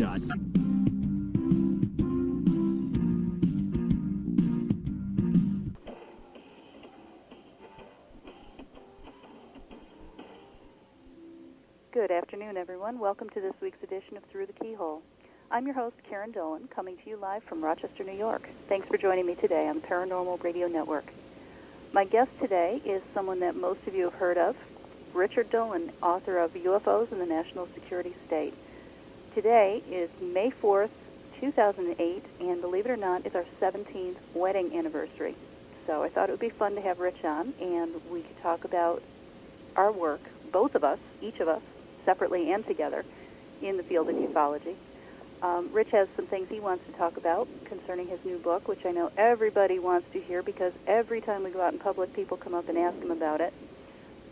Good afternoon, everyone. Welcome to this week's edition of Through the Keyhole. I'm your host, Karyn Dolan, coming to you live from Rochester, New York. Thanks for joining me today on the Paranormal Radio Network. My guest today is someone that most of you have heard of, Richard Dolan, author of UFOs in the National Security State. Today is May 4th, 2008, and believe it or not, it's our 17th wedding anniversary. So I thought it would be fun to have Rich on, and we could talk about our work, both of us, each of us, separately and together, in the field of ufology. Rich has some things he wants to talk about concerning his new book, which I know everybody wants to hear because every time we go out in public, people come up and ask him about it.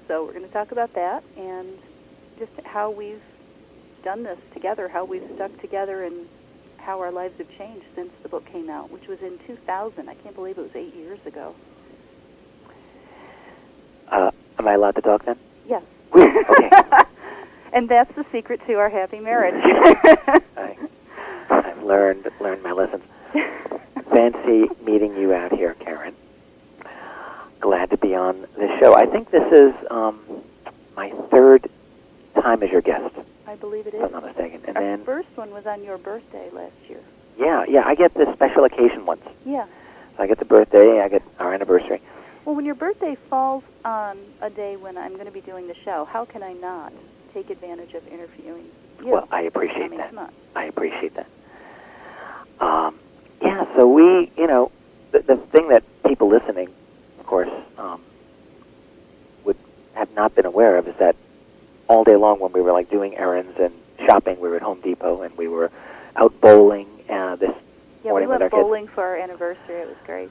So we're going to talk about that and just how we've done this together, how we've stuck together, and how our lives have changed since the book came out, which was in 2000. I can't believe it was 8 years ago. Am I allowed to talk then? Yes. Okay. And that's the secret to our happy marriage. I've learned my lessons. Fancy meeting you out here, Karyn. Glad to be on this show. I think this is my third time as your guest. I believe it is. If I'm not mistaken. And our then first one was on your birthday last year. Yeah, I get the special occasion ones. Yeah. So I get the birthday, I get our anniversary. Well, when your birthday falls on a day when I'm going to be doing the show, how can I not take advantage of interviewing you? Well, I appreciate that. Come on. I appreciate that. Yeah, so we, the thing that people listening, of course, would have not been aware of is that all day long when we were like doing errands and shopping, we were at Home Depot and we were out bowling this morning with our kids. Yeah, we went bowling for our anniversary. It was great.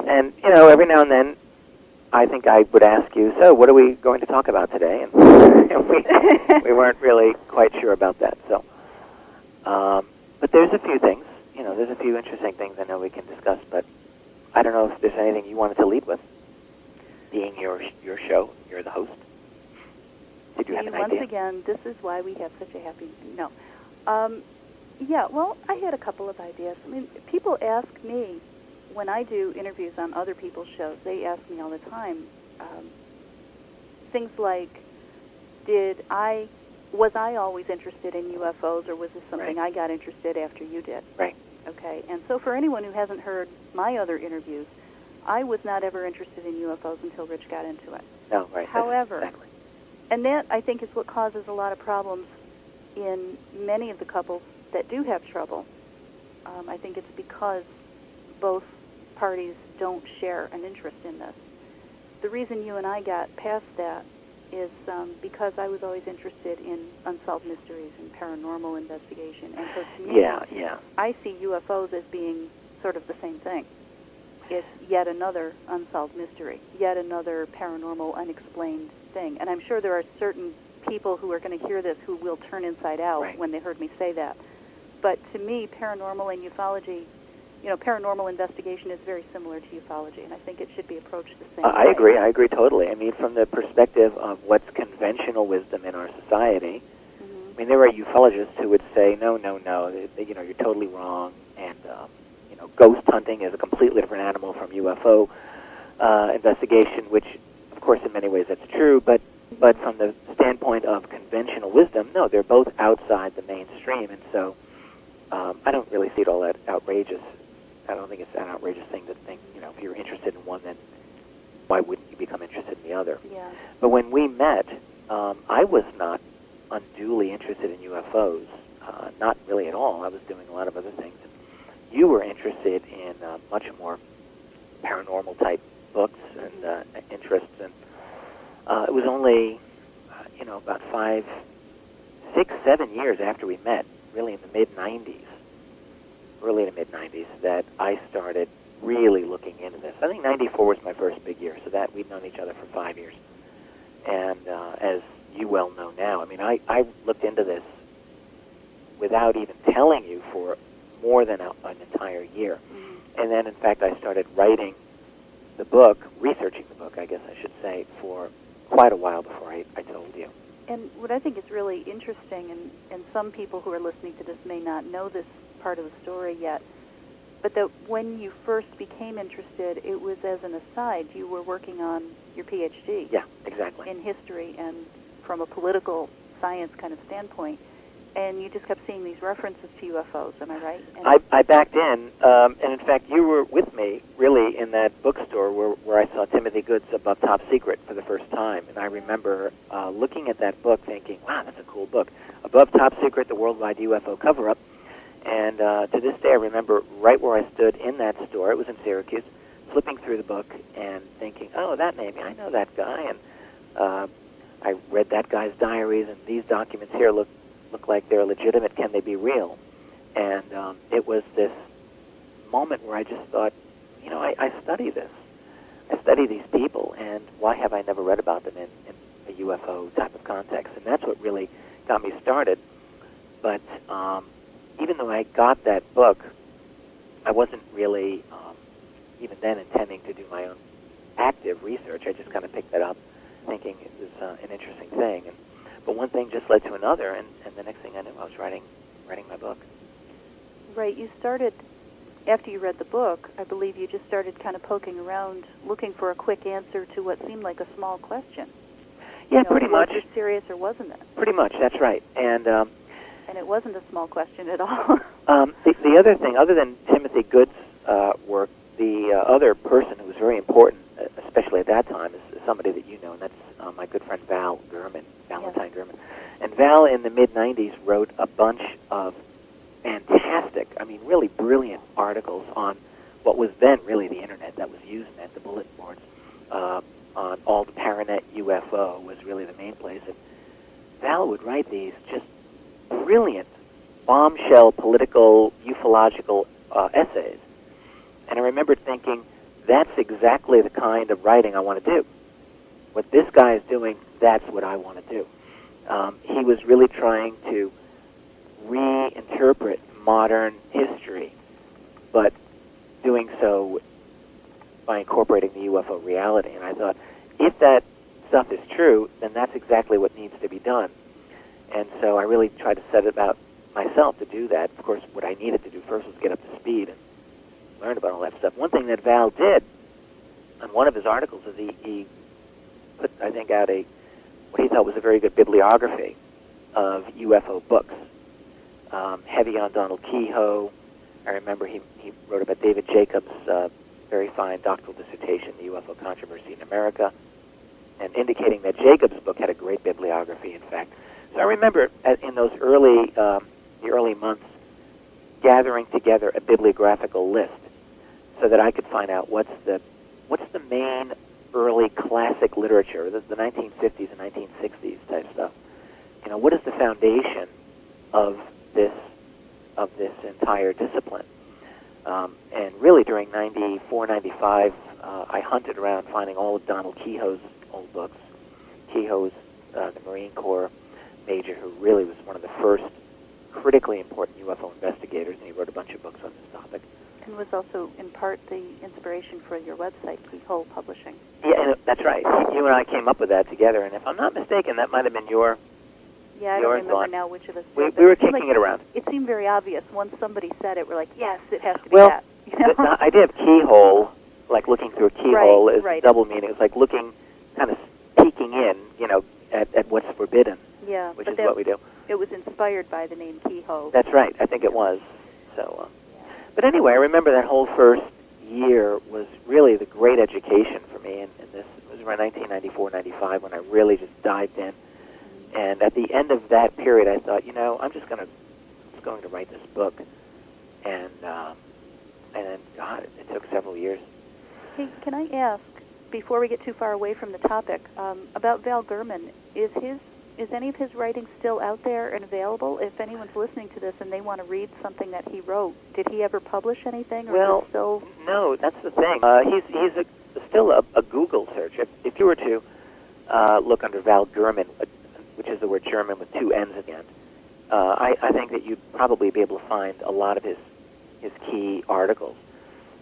And, every now and then, I think I would ask you, so what are we going to talk about today? And we weren't really quite sure about that. So, but there's a few things, there's a few interesting things I know we can discuss, but I don't know if there's anything you wanted to lead with. Being your show, you're the host. Did you have an idea? Once again, this is why we have such a happy... No. Yeah, well, I had a couple of ideas. I mean, people ask me, when I do interviews on other people's shows, they ask me all the time, things like, was I always interested in UFOs, or was this something I got interested after you did? Right. Okay, and so for anyone who hasn't heard my other interviews, I was not ever interested in UFOs until Rich got into it. No, right. However, exactly. And that, I think, is what causes a lot of problems in many of the couples that do have trouble. I think it's because both parties don't share an interest in this. The reason you and I got past that is because I was always interested in unsolved mysteries and paranormal investigation. And so to me, I see UFOs as being sort of the same thing. It's yet another unsolved mystery, yet another paranormal, unexplained thing. And I'm sure there are certain people who are going to hear this who will turn inside out when they heard me say that. But to me, paranormal and ufology, paranormal investigation is very similar to ufology, and I think it should be approached the same way. I agree totally. I mean, from the perspective of what's conventional wisdom in our society, I mean, there are ufologists who would say, no, you're totally wrong, and, ghost hunting is a completely different animal from UFO investigation, which, of course, in many ways that's true, but from the standpoint of conventional wisdom, no, they're both outside the mainstream, and so I don't really see it all that outrageous. I don't think it's an outrageous thing to think, if you're interested in one, then why wouldn't you become interested in the other? Yeah. But when we met, I was not unduly interested in UFOs, not really at all. I was doing a lot of other things. You were interested in much more paranormal type books and interests, and it was only, about 5, 6, 7 years after we met, really in the mid-'90s, early to mid-'90s, that I started really looking into this. I think 94 was my first big year, so that we'd known each other for 5 years. And as you well know now, I mean, I looked into this without even telling you for more than an entire year. And then, in fact, I started writing the book, researching the book, I guess I should say, for quite a while before I told you. And what I think is really interesting, and some people who are listening to this may not know this part of the story yet, but that when you first became interested, it was as an aside. You were working on your PhD. Yeah, exactly. In history and from a political science kind of standpoint. And you just kept seeing these references to UFOs, am I right? And I backed in, and in fact, you were with me, really, in that bookstore where I saw Timothy Good's Above Top Secret for the first time. And I remember looking at that book thinking, wow, that's a cool book. Above Top Secret, the Worldwide UFO Cover-Up. And to this day, I remember right where I stood in that store, it was in Syracuse, flipping through the book and thinking, oh, that name, I know that guy. And I read that guy's diaries, and these documents here look like they're legitimate. Can they be real? And it was this moment where I just thought, I study this. I study these people, and why have I never read about them in a UFO type of context? And that's what really got me started. But even though I got that book, I wasn't really, even then, intending to do my own active research. I just kind of picked that up, thinking it was an interesting thing. But one thing just led to another, and the next thing I knew, I was writing my book. Right. You started, after you read the book, I believe you just started kind of poking around, looking for a quick answer to what seemed like a small question. Yeah, pretty much. Was it serious or wasn't it? Pretty much, that's right. And it wasn't a small question at all. The other thing, other than Timothy Good's work, the other person who was very important, especially at that time, is somebody that you know, and that's my good friend Valentine Gurman. And Val, in the mid-'90s, wrote a bunch of fantastic, really brilliant articles on what was then really the Internet that was used at the bulletin boards. On All the Paranet UFO was really the main place. And Val would write these just brilliant bombshell political ufological essays. And I remember thinking, that's exactly the kind of writing I want to do. What this guy is doing, that's what I want to do. He was really trying to reinterpret modern history, but doing so by incorporating the UFO reality. And I thought, if that stuff is true, then that's exactly what needs to be done. And so I really tried to set about myself to do that. Of course, what I needed to do first was get up to speed and learn about all that stuff. One thing that Val did on one of his articles is he put, I think, out what he thought was a very good bibliography of UFO books. Heavy on Donald Keyhole. I remember he wrote about David Jacobs' very fine doctoral dissertation, The UFO Controversy in America, and indicating that Jacobs' book had a great bibliography, in fact. So I remember in those the early months, gathering together a bibliographical list so that I could find out what's the main early classic literature, the 1950s and 1960s type stuff. What is the foundation of this entire discipline? And really during 94, 95, I hunted around finding all of Donald Keyhoe's old books. Keyhoe's the Marine Corps major who really was one of the first critically important UFO investigators, and he wrote a bunch of books on this topic. And was also, in part, the inspiration for your website, Keyhole Publishing. Yeah, that's right. You and I came up with that together, and if I'm not mistaken, that might have been your Yeah, I don't remember now which of us we did. We were kicking it around. It seemed very obvious. Once somebody said it, we're like, yes, it has to be that. The idea of keyhole, like looking through a keyhole, is right. double meaning. It's like looking, kind of peeking in, at what's forbidden. Yeah, which is what we do. It was inspired by the name Keyhole. That's right. I think it was. So, but anyway, I remember that whole first year was really the great education for me, and this was around 1994, 95 when I really just dived in. And at the end of that period, I thought, I'm just going to write this book, and then God, it took several years. Hey, can I ask, before we get too far away from the topic, about Val Gurman? Is any of his writing still out there and available? If anyone's listening to this and they want to read something that he wrote, did he ever publish anything? Or still... no, that's the thing. He's still a Google search. If you were to look under Val Gurman, which is the word German with two N's at the end, I think that you'd probably be able to find a lot of his key articles.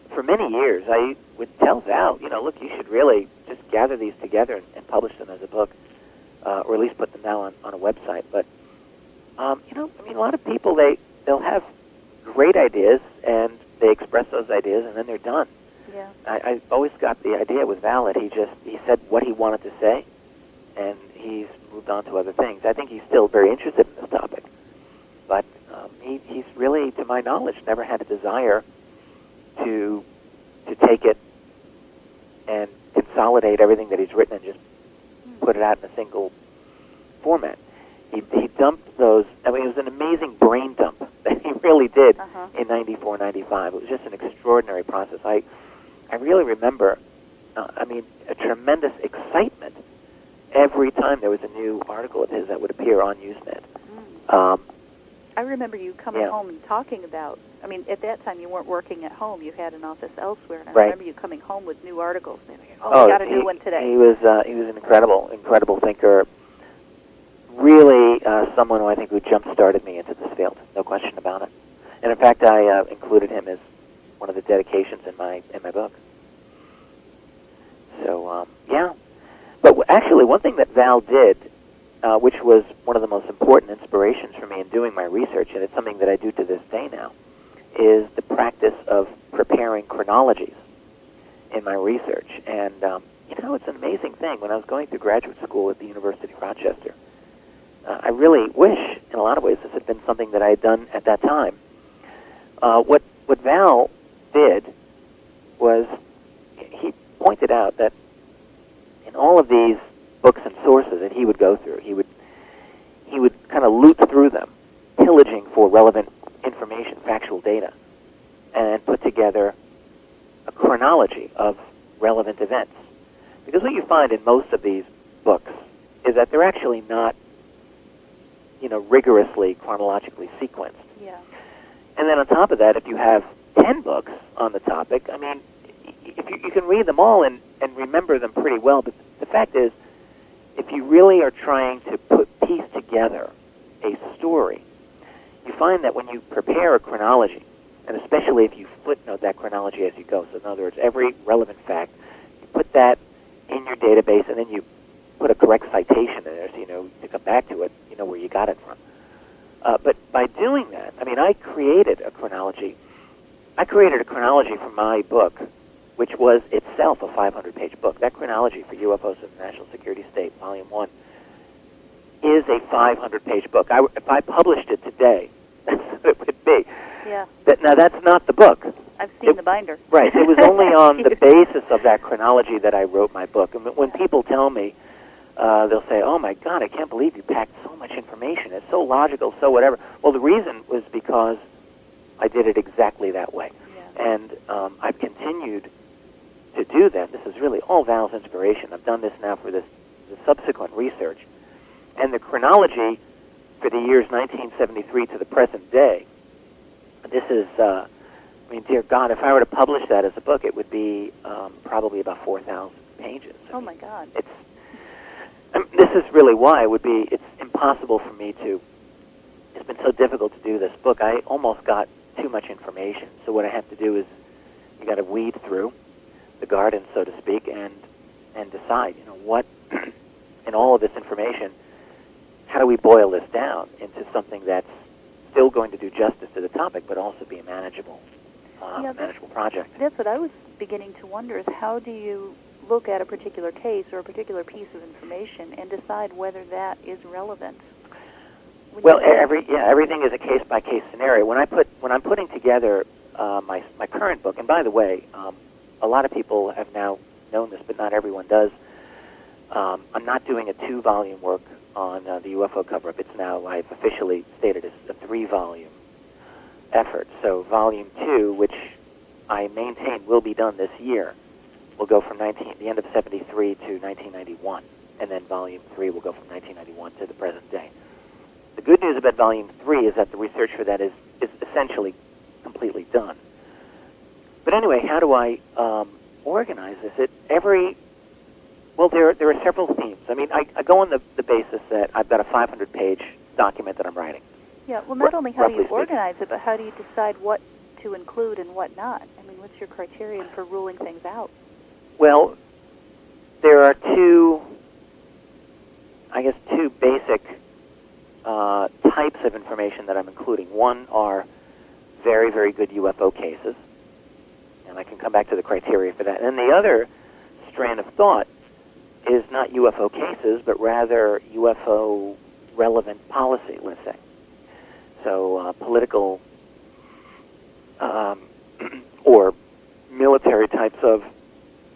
For many years, I would tell Val, look, you should really just gather these together and publish them as a book. or at least put them now on a website. But a lot of people they'll have great ideas and they express those ideas and then they're done. Yeah. I always got the idea with Val that he said what he wanted to say, and he's moved on to other things. I think he's still very interested in this topic, but he's really, to my knowledge, never had a desire to take it and consolidate everything that he's written and just put it out in a single format. He dumped those. I mean, it was an amazing brain dump that he really did in 94, 95. It was just an extraordinary process. I really remember, a tremendous excitement every time there was a new article of his that would appear on Usenet. I remember you coming home and talking about, at that time you weren't working at home. You had an office elsewhere. And I remember you coming home with new articles. And we got a new one today. He was an incredible thinker. Really someone who jump-started me into this field. No question about it. And in fact, I included him as one of the dedications in my book. So, But actually, one thing that Val did, which was one of the most important inspirations for me in doing my research, and it's something that I do to this day now, is the practice of preparing chronologies in my research. And, it's an amazing thing. When I was going through graduate school at the University of Rochester, I really wish, in a lot of ways, this had been something that I had done at that time. What Val did was he pointed out that in all of these books and sources that he would go through, he would kind of loot through them, pillaging for relevant information, factual data, and put together a chronology of relevant events. Because what you find in most of these books is that they're actually not, rigorously chronologically sequenced. Yeah. And then on top of that, if you have 10 books on the topic, if you can read them all and remember them pretty well, but the fact is, if you really are trying to piece together a story, you find that when you prepare a chronology, and especially if you footnote that chronology as you go, so in other words, every relevant fact, you put that in your database, and then you put a correct citation in there, so to come back to it, where you got it from. But by doing that, I created a chronology. I created a chronology for my book, which was itself a 500-page book. That chronology for UFOs in the National Security State, Volume 1, is a 500-page book. If I published it today, that's what it would be. Yeah. Now, that's not the book. I've seen the binder. Right. It was only on the basis of that chronology that I wrote my book. And when people tell me, they'll say, "Oh, my God, I can't believe you packed so much information. It's so logical, so whatever." Well, the reason was because I did it exactly that way. Yeah. And I've continued to do that. This is really all Val's inspiration. I've done this now for the subsequent research. And the chronology for the years 1973 to the present day, this is, dear God, if I were to publish that as a book, it would be probably about 4,000 pages. Oh, my God. This is really why it's impossible for me it's been so difficult to do this book. I almost got too much information. So what I have to do is you got to weed through the garden, so to speak, and decide, what in all of this information, how do we boil this down into something that's still going to do justice to the topic, but also be a manageable project. That's what I was beginning to wonder, is how do you look at a particular case or a particular piece of information and decide whether that is relevant? Well, everything is a case-by-case scenario. When I'm putting together my current book, and by the way, a lot of people have now known this, but not everyone does. I'm not doing a 2-volume work on the UFO cover-up. It's now, I've officially stated, as a 3-volume effort. So Volume 2, which I maintain will be done this year, will go from the end of 73 to 1991. And then Volume 3 will go from 1991 to the present day. The good news about Volume 3 is that the research for that is essentially completely done. But anyway, how do I organize this? There are several themes. I go on the basis that I've got a 500-page document that I'm writing. Yeah, well, not only how do you organize it, but how do you decide what to include and what not? What's your criterion for ruling things out? Well, there are two I guess, two basic types of information that I'm including. One are very, very good UFO cases, and I can come back to the criteria for that. And the other strand of thought is not UFO cases, but rather UFO-relevant policy, let's say. So political or military types of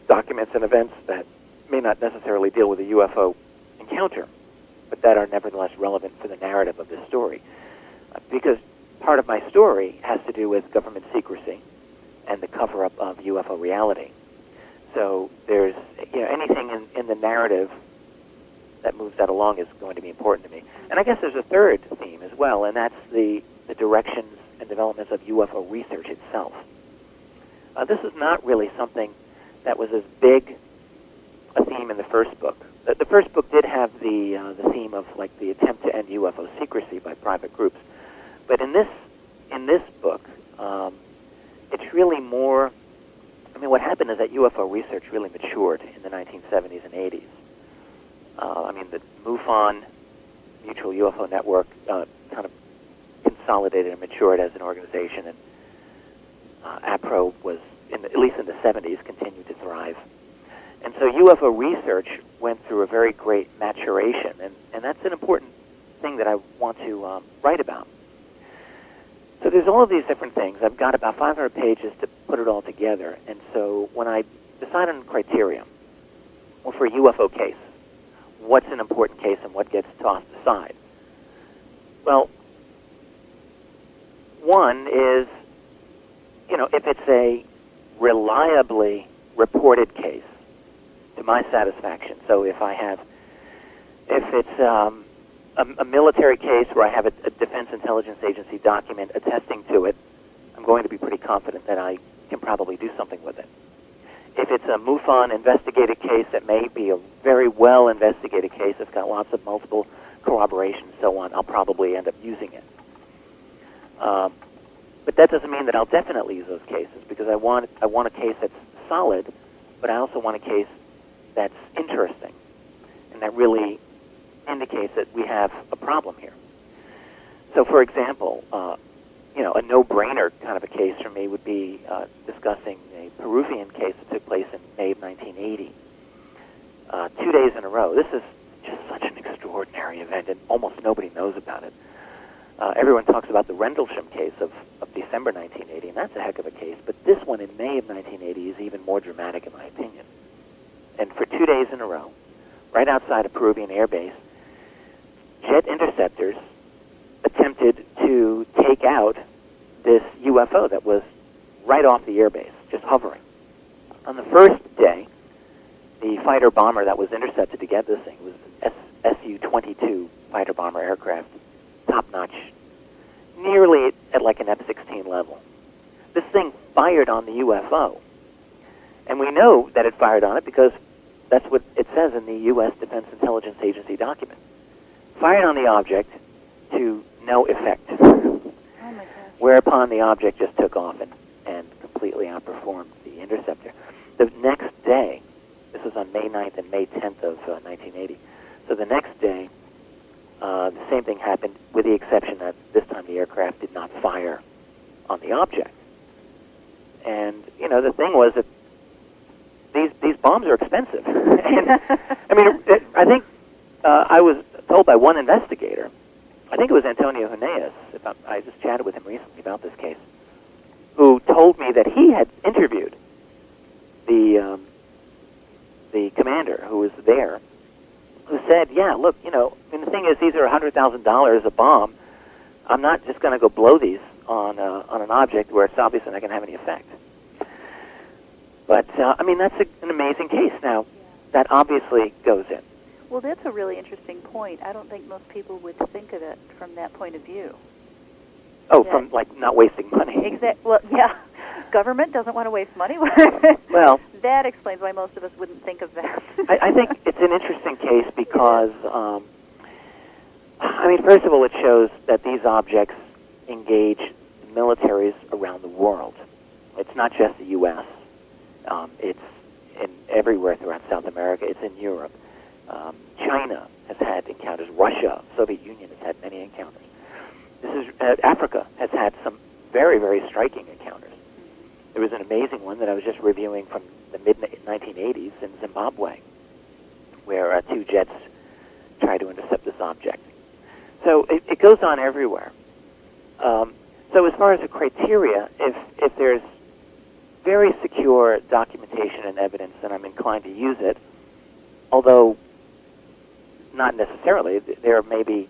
documents and events that may not necessarily deal with a UFO encounter, but that are nevertheless relevant for the narrative of this story. Because part of my story has to do with government secrecy and the cover-up of UFO reality. So there's, anything in the narrative that moves that along is going to be important to me. And I guess there's a third theme as well, and that's the directions and developments of UFO research itself. This is not really something that was as big a theme in the first book. The first book did have the theme of like the attempt to end UFO secrecy by private groups, but in this book, it's really more. I mean, what happened is that UFO research really matured in the 1970s and 80s. The MUFON, Mutual UFO Network, kind of consolidated and matured as an organization, and APRO was, at least in the 70s, continued to thrive. And so UFO research went through a very great maturation, and that's an important thing that I want to write about. So there's all of these different things. I've got about 500 pages to put it all together, and so when I decide on criteria, well, for a UFO case, what's an important case and what gets tossed aside? Well, one is, if it's a reliably reported case, to my satisfaction. So if it's a military case where I have a Defense Intelligence Agency document attesting to it, I'm going to be pretty confident that I can probably do something with it. If it's a MUFON investigated case that may be a very well investigated case, it's got lots of multiple corroboration and so on, I'll probably end up using it. But that doesn't mean that I'll definitely use those cases, because I want a case that's solid, but I also want a case that's interesting and that really indicates that we have a problem here. So, for example, a no-brainer kind of a case for me would be discussing a Peruvian case that took place in May of 1980. 2 days in a row. This is just such an extraordinary event, and almost nobody knows about it. Everyone talks about the Rendlesham case of December 1980, and that's a heck of a case. But this one in May of 1980 is even more dramatic, in my opinion. And for 2 days in a row, right outside a Peruvian air base, jet interceptors attempted to take out this UFO that was right off the airbase, just hovering. On the first day, the fighter-bomber that was intercepted to get this thing was an Su-22 fighter-bomber aircraft, top-notch, nearly at like an F-16 level. This thing fired on the UFO. And we know that it fired on it because that's what it says in the U.S. Defense Intelligence Agency document. Fired on the object to no effect. Oh my gosh. Whereupon the object just took off and completely outperformed the interceptor. The next day, this was on May 9th and May 10th of 1980, so the next day, the same thing happened, with the exception that this time the aircraft did not fire on the object. And, the thing was that these bombs are expensive. And, I think I was told by one investigator, I think it was Antonio Huneas, I just chatted with him recently about this case, who told me that he had interviewed the commander who was there, who said, yeah, look, the thing is, these are $100,000 a bomb. I'm not just going to go blow these on an object where it's obviously not going to have any effect. But, that's an amazing case. Now, that obviously goes in. Well, that's a really interesting point. I don't think most people would think of it from that point of view. Oh, from, not wasting money. Exactly. Well, yeah. Government doesn't want to waste money. Well, that explains why most of us wouldn't think of that. I think it's an interesting case because, first of all, it shows that these objects engage militaries around the world. It's not just the U.S. It's everywhere throughout South America. It's in Europe. China has had encounters. Russia, Soviet Union has had many encounters. This is Africa has had some very, very striking encounters. There was an amazing one that I was just reviewing from the mid-1980s in Zimbabwe, where two jets tried to intercept this object. So it goes on everywhere. So as far as the criteria, if there's very secure documentation and evidence, then I'm inclined to use it, although not necessarily. There may be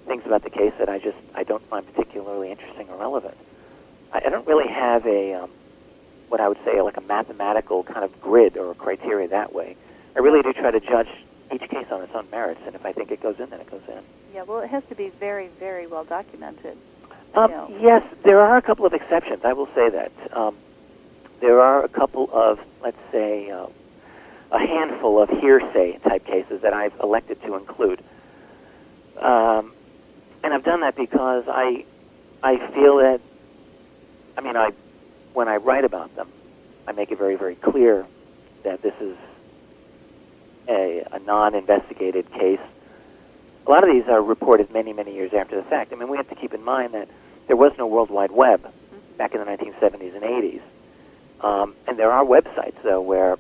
things about the case that I don't find particularly interesting or relevant. I don't really have a what I would say like a mathematical kind of grid or a criteria that way. I really do try to judge each case on its own merits, and if I think it goes in, then it goes in. Yeah, well, it has to be very, very well documented. Yes, there are a couple of exceptions. I will say that. There are a couple of, let's say, a handful of hearsay-type cases that I've elected to include. And I've done that because I feel that, when I write about them, I make it very, very clear that this is a non-investigated case. A lot of these are reported many, many years after the fact. We have to keep in mind that there was no World Wide Web back in the 1970s and 80s. And there are websites, though, where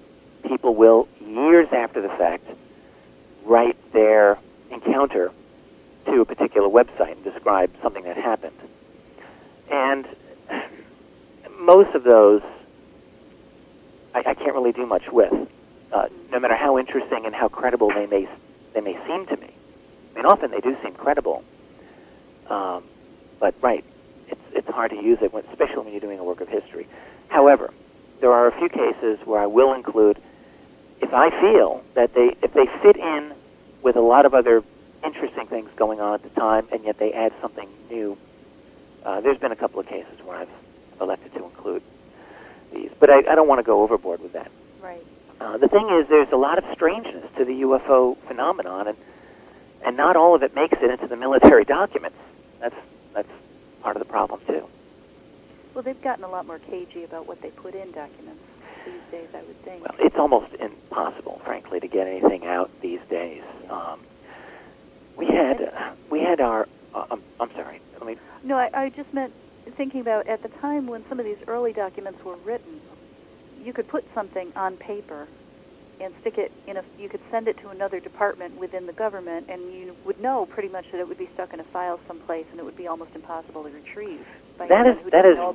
people will, years after the fact, write their encounter to a particular website and describe something that happened. And most of those I can't really do much with, no matter how interesting and how credible they may seem to me. Often they do seem credible, but right, it's hard to use it, especially when you're doing a work of history. However, there are a few cases where I will include, if I feel that if they fit in with a lot of other interesting things going on at the time, and yet they add something new. There's been a couple of cases where I've elected to include these, but I don't want to go overboard with that. Right. The thing is, there's a lot of strangeness to the UFO phenomenon, and not all of it makes it into the military documents. That's part of the problem too. Well, they've gotten a lot more cagey about what they put in documents these days, I would think. Well, it's almost impossible, frankly, to get anything out these days. We had our. I'm sorry. No, I just meant thinking about at the time when some of these early documents were written, you could put something on paper and stick it you could send it to another department within the government, and you would know pretty much that it would be stuck in a file someplace, and it would be almost impossible to retrieve. That is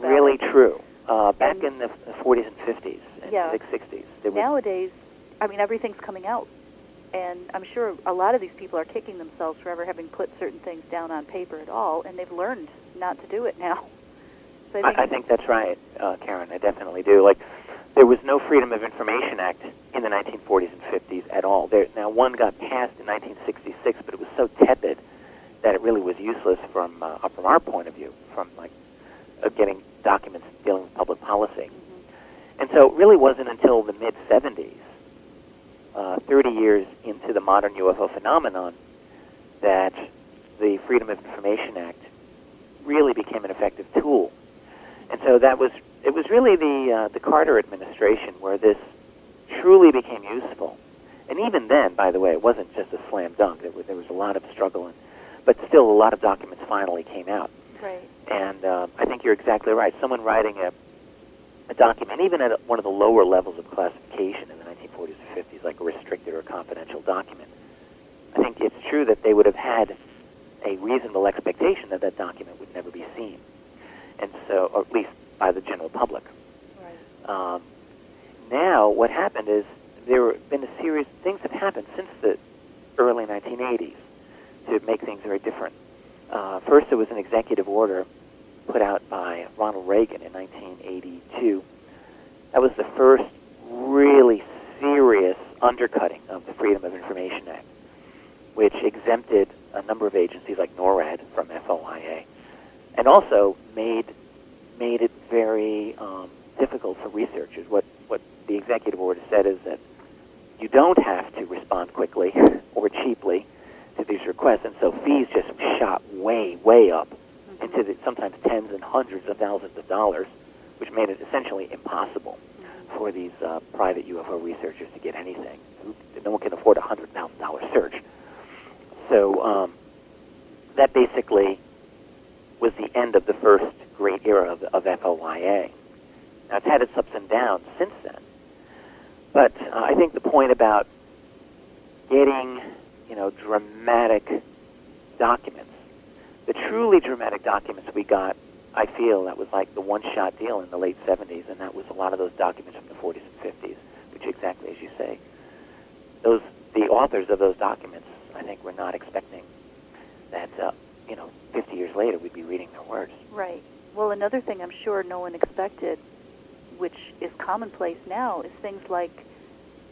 really true. Back in the 40s and 50s and 60s. Nowadays, everything's coming out. And I'm sure a lot of these people are kicking themselves for ever having put certain things down on paper at all, and they've learned not to do it now. So I think that's right, Karen. I definitely do. There was no Freedom of Information Act in the 1940s and 50s at all. Now, one got passed in 1966, but it was so tepid that it really was useless from our point of view, from getting documents dealing with public policy. Mm-hmm. And so it really wasn't until the mid-70s, 30 years into the modern UFO phenomenon, that the Freedom of Information Act really became an effective tool. And so it was really the Carter administration where this truly became useful. And even then, by the way, it wasn't just a slam dunk. There was a lot of struggle, but still a lot of documents finally came out. Right. And I think you're exactly right. Someone writing a document, even at one of the lower levels of classification in the 1940s or 50s, like a restricted or confidential document, I think it's true that they would have had a reasonable expectation that that document would never be seen, and so, or at least by the general public. Right. Now, what happened is there have been a series of things have happened since the early 1980s to make things very different. First, there was an executive order put out by Ronald Reagan in 1982. That was the first really serious undercutting of the Freedom of Information Act, which exempted a number of agencies like NORAD from FOIA, and also made it very difficult for researchers. What the executive order said is that you don't have to respond quickly or cheaply to these requests, and so fees just shot way, way up into the sometimes tens and hundreds of thousands of dollars, which made it essentially impossible for these private UFO researchers to get anything. No one can afford a $100,000 search. So that basically was the end of the first great era of FOIA. Now, it's had its ups and downs since then. But I think the point about getting, dramatic documents, the truly dramatic documents we got, I feel that was like the one-shot deal in the late 70s, and that was a lot of those documents from the 40s and 50s, which exactly as you say, the authors of those documents, I think, were not expecting that, 50 years later we'd be reading their words. Right. Well, another thing I'm sure no one expected, which is commonplace now, is things like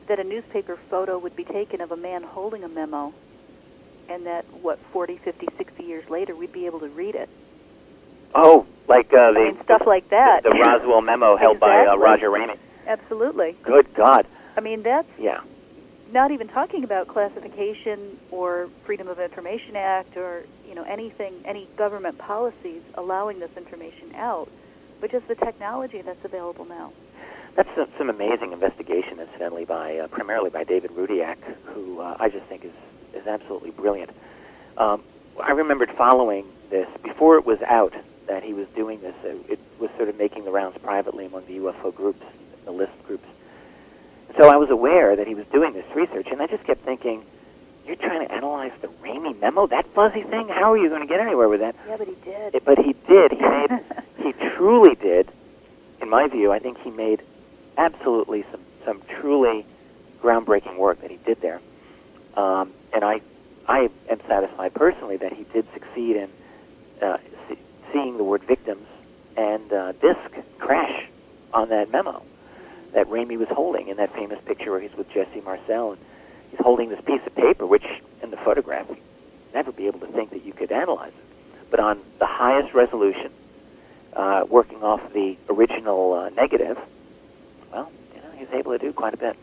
that a newspaper photo would be taken of a man holding a memo, and that, 40, 50, 60 years later, we'd be able to read it. Oh, like stuff like that. The Roswell memo held by Roger Ramey. Absolutely. Good God. I mean, that's yeah. Not even talking about classification or Freedom of Information Act or anything, any government policies allowing this information out, but just the technology that's available now. That's some amazing investigation, incidentally, primarily by David Rudiak, who I just think is absolutely brilliant. I remembered following this before it was out that he was doing this. It was sort of making the rounds privately among the UFO groups, the list groups. So I was aware that he was doing this research, and I just kept thinking, you're trying to analyze the Ramey memo, that fuzzy thing? How are you going to get anywhere with that? Yeah, but he did. But he did. He truly did. In my view, I think he made absolutely some truly groundbreaking work that he did there. And I am satisfied personally that he did succeed in seeing the word victims and disk crash on that memo that Ramey was holding in that famous picture where he's with Jesse Marcel, and he's holding this piece of paper, which in the photograph you'd never be able to think that you could analyze it. But on the highest resolution, working off the original negative, well, he was able to do quite a bit.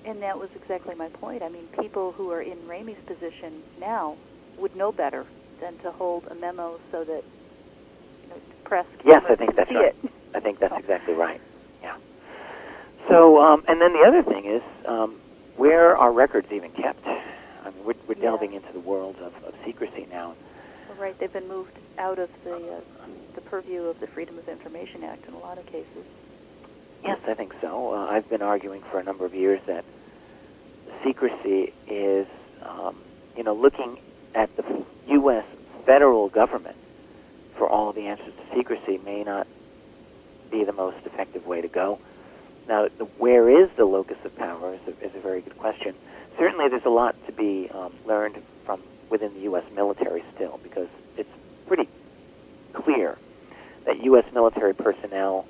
And that was exactly my point. I mean, people who are in Ramey's position now would know better than to hold a memo so that the press can yes, I think that's see right. it. I think that's exactly right. Yeah. So, and then the other thing is, where are records even kept? I mean, we're delving into the world of secrecy now. Well, right, they've been moved out of the purview of the Freedom of Information Act in a lot of cases. Yes, I think so. I've been arguing for a number of years that secrecy is, looking at the U.S. federal government for all of the answers to secrecy may not be the most effective way to go. Now, where is the locus of power is a very good question. Certainly there's a lot to be learned from within the U.S. military still, because it's pretty clear that U.S. military personnel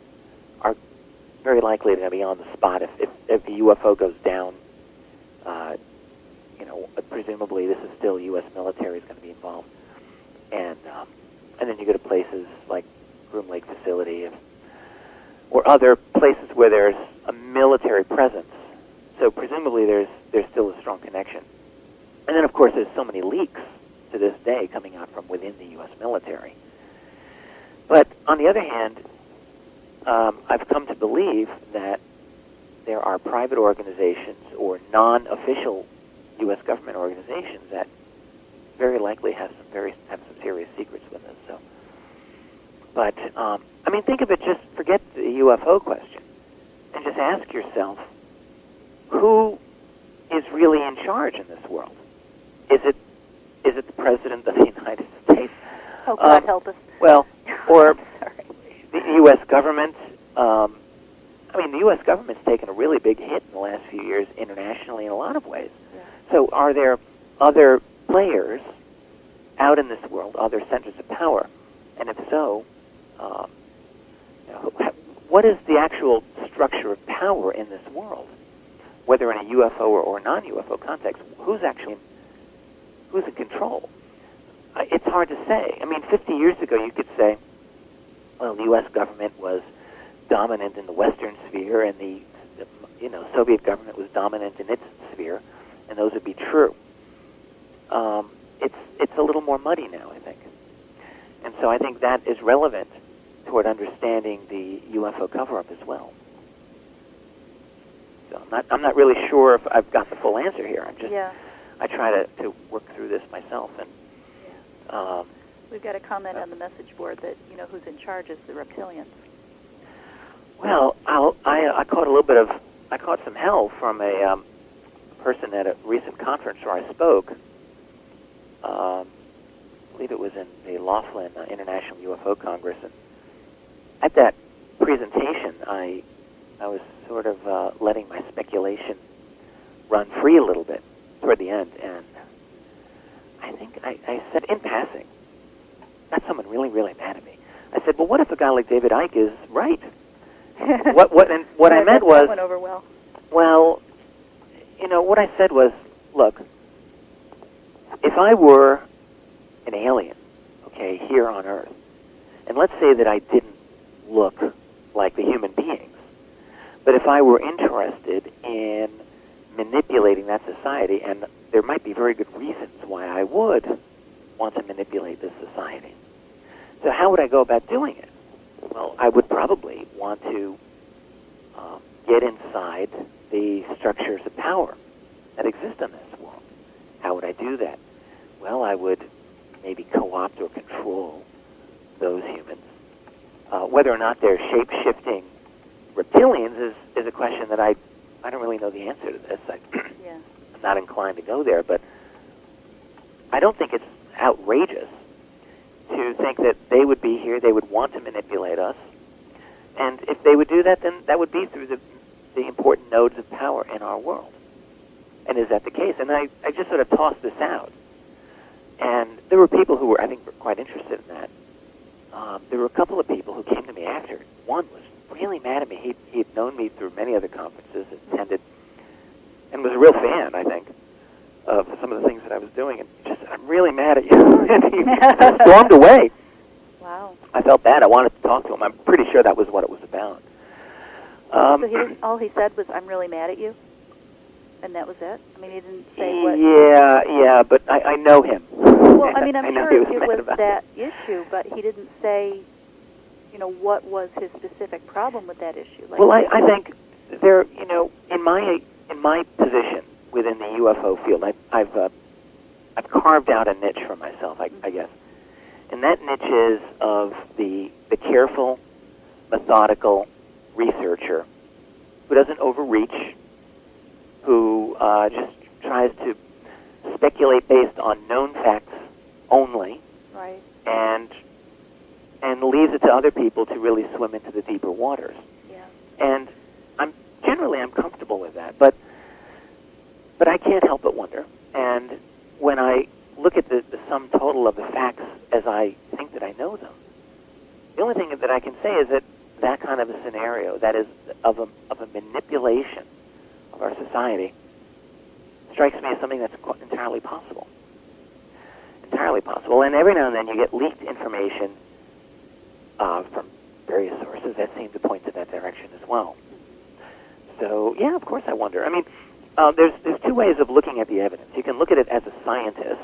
are very likely to be on the spot if the UFO goes down. Presumably this is still U.S. military is going to be involved, and then you go to places like Groom Lake facility or other places where there's a military presence. So presumably there's still a strong connection. And then of course there's so many leaks to this day coming out from within the U.S. military. But on the other hand, I've come to believe that there are private organizations or non-official U.S. government organizations that very likely have some serious secrets with us. So, but think of it. Just forget the UFO question, and just ask yourself, who is really in charge in this world? Is it the President of the United States? Oh, God help us. Well, or the U.S. government. The U.S. government's taken a really big hit in the last few years internationally in a lot of ways. Yeah. So are there other players out in this world, other centers of power? And if so, what is the actual structure of power in this world? Whether in a UFO or non-UFO context, who's in control? It's hard to say. 50 years ago you could say, well, the U.S. government was dominant in the Western sphere, and the Soviet government was dominant in its sphere, and those would be true. It's a little more muddy now, I think, and so I think that is relevant toward understanding the UFO cover-up as well. So I'm not really sure if I've got the full answer here. I try to work through this myself. And we've got a comment on the message board that who's in charge is the reptilians. Well, I caught some hell from a person at a recent conference where I spoke. I believe it was in the Laughlin International UFO Congress, and at that presentation, I was sort of letting my speculation run free a little bit toward the end, and I think I said in passing, got someone really, really mad at me. I said, well, what if a guy like David Icke is right? What I meant was, went over well. Well, what I said was, look, if I were an alien, okay, here on Earth, and let's say that I didn't look like the human beings, but if I were interested in manipulating that society, and there might be very good reasons why I would want to manipulate this society. So how would I go about doing it? Well, I would probably want to get inside the structures of power that exist in this world. How would I do that? Well, I would maybe co-opt or control those humans. Whether or not they're shape-shifting reptilians is a question that I don't really know the answer to this. I'm not inclined to go there, but I don't think it's outrageous to think that they would be here, they would want to manipulate us, and if they would do that, then that would be through the important nodes of power in our world. And is that the case? And I just sort of tossed this out. And there were people who were, I think, quite interested in that. There were a couple of people who came to me after. One was really mad at me. He'd known me through many other conferences, attended, and was a real fan, I think, of some of the things that I was doing. And just said, I'm really mad at you. And he stormed away. Wow. I felt bad. I wanted to talk to him. I'm pretty sure that was what it was about. So all he said was, I'm really mad at you? And that was it? I mean, he didn't say what... Yeah, but I know him. Well, I mean, I'm sure it was that issue, but he didn't say, what was his specific problem with that issue. Well, I think there, in my position within the UFO field, I've carved out a niche for myself, I guess. And that niche is of the careful, methodical researcher who doesn't overreach, who just tries to speculate based on known facts only, right, and leaves it to other people to really swim into the deeper waters. Yeah. And I'm comfortable with that, but I can't help but wonder. And when I look at the sum total of the facts as I think that I know them, the only thing that I can say is that kind of a scenario, that is of a manipulation of our society, strikes me as something that's entirely possible. Entirely possible. And every now and then you get leaked information from various sources that seem to point to that direction as well. So, yeah, of course I wonder. I mean, there's two ways of looking at the evidence. You can look at it as a scientist,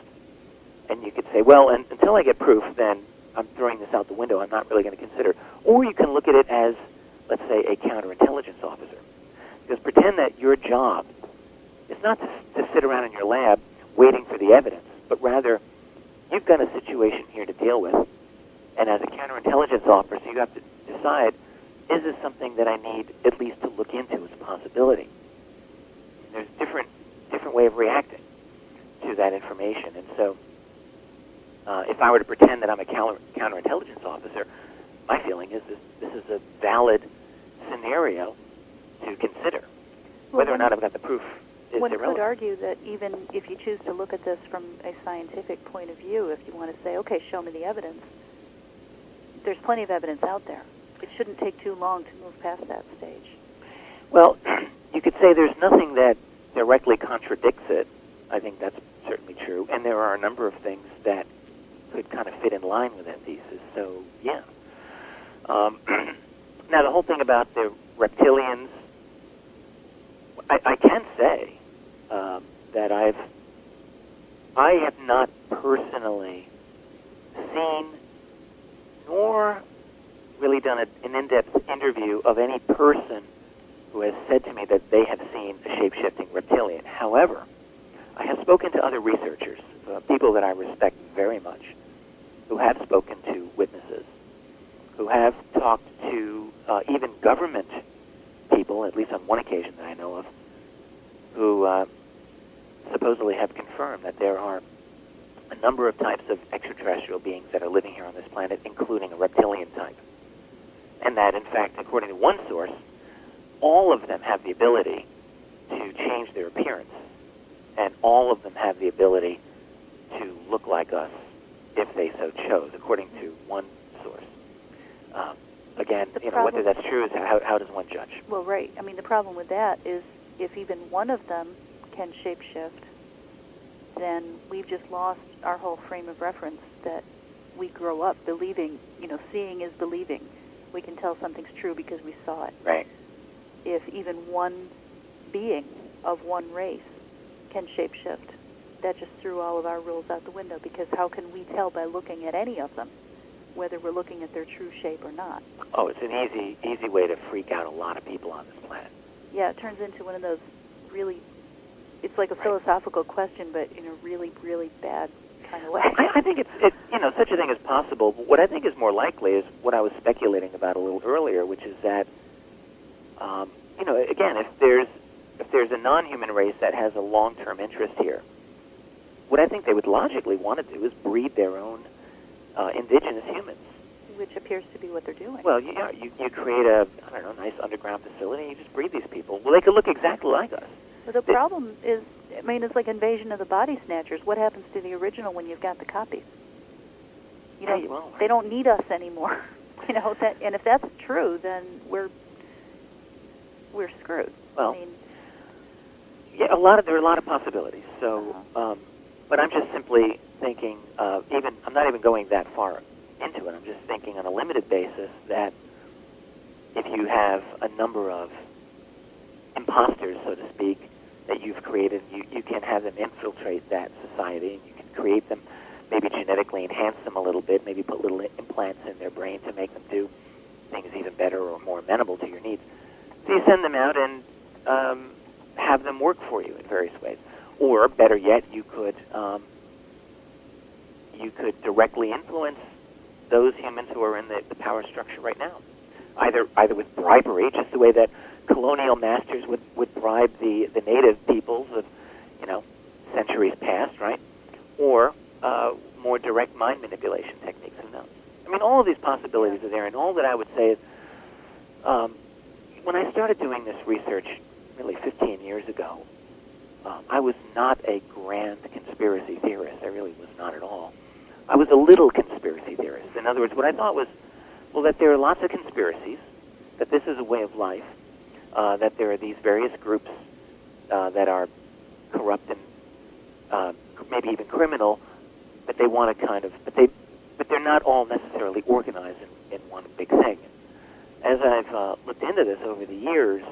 and you could say, well, until I get proof, then I'm throwing this out the window. I'm not really going to consider it. Or you can look at it as, let's say, a counterintelligence officer. Because pretend that your job is not to sit around in your lab waiting for the evidence, but rather you've got a situation here to deal with, and as a counterintelligence officer, you have to decide, is this something that I need at least to look into as a possibility? And there's different way of reacting to that information, and so if I were to pretend that I'm a counterintelligence officer, my feeling is this is a valid scenario to consider. Whether or not I've got the proof is one irrelevant. could argue that even if you choose to look at this from a scientific point of view, if you want to say, okay, show me the evidence, there's plenty of evidence out there. It shouldn't take too long to move past that stage. Well, you could say there's nothing that directly contradicts it. I think that's certainly true. And there are a number of things that could kind of fit in line with that thesis. So, yeah. Now, the whole thing about the reptilians, I can say that I have not personally seen nor really done an in-depth interview of any person who has said to me that they have seen a shape-shifting reptilian. However, I have spoken to other researchers, people that I respect very much, who have spoken to witnesses, who have talked to even government people, at least on one occasion that I know of, who supposedly have confirmed that there are a number of types of extraterrestrial beings that are living here on this planet, including a reptilian type. And that, in fact, according to one source, all of them have the ability to change their appearance, and all of them have the ability to look like us if they so chose, according to one source. Again, whether that's true is how does one judge? Well, right. I mean, the problem with that is if even one of them can shapeshift, then we've just lost our whole frame of reference that we grow up believing. Seeing is believing. We can tell something's true because we saw it. Right. If even one being of one race can shapeshift, that just threw all of our rules out the window, because how can we tell by looking at any of them whether we're looking at their true shape or not? Oh, it's an easy way to freak out a lot of people on this planet. Yeah, it turns into one of those really, it's like a philosophical question, but in a really, really bad kind of way. I think it's such a thing is possible. But what I think is more likely is what I was speculating about a little earlier, which is that, again, if there's a non-human race that has a long-term interest here, what I think they would logically want to do is breed their own indigenous humans. Which appears to be what they're doing. Well, you create a nice underground facility, and you just breed these people. Well, they could look exactly like us. But the problem is, it's like Invasion of the Body Snatchers. What happens to the original when you've got the copies? They don't need us anymore. And if that's true, then we're screwed. Well, there are a lot of possibilities. So, but I'm just simply thinking, I'm not even going that far into it. I'm just thinking on a limited basis that if you have a number of imposters, so to speak, that you've created, you can have them infiltrate that society, and you can create them, maybe genetically enhance them a little bit, maybe put little implants in their brain to make them do things even better or more amenable to your needs. So you send them out and have them work for you in various ways. Or, better yet, you could directly influence those humans who are in the power structure right now, either with bribery, just the way that colonial masters would bribe the native peoples of centuries past, right? Or more direct mind manipulation techniques. Who knows? All of these possibilities are there, and all that I would say is, when I started doing this research, really 15 years ago, I was not a grand conspiracy theorist. I really was not at all. I was a little conspiracy theorist. In other words, what I thought was, that there are lots of conspiracies, that this is a way of life, that there are these various groups that are corrupt and maybe even criminal, but they want to but they're not all necessarily organized in one big thing. As I've looked into this over the years,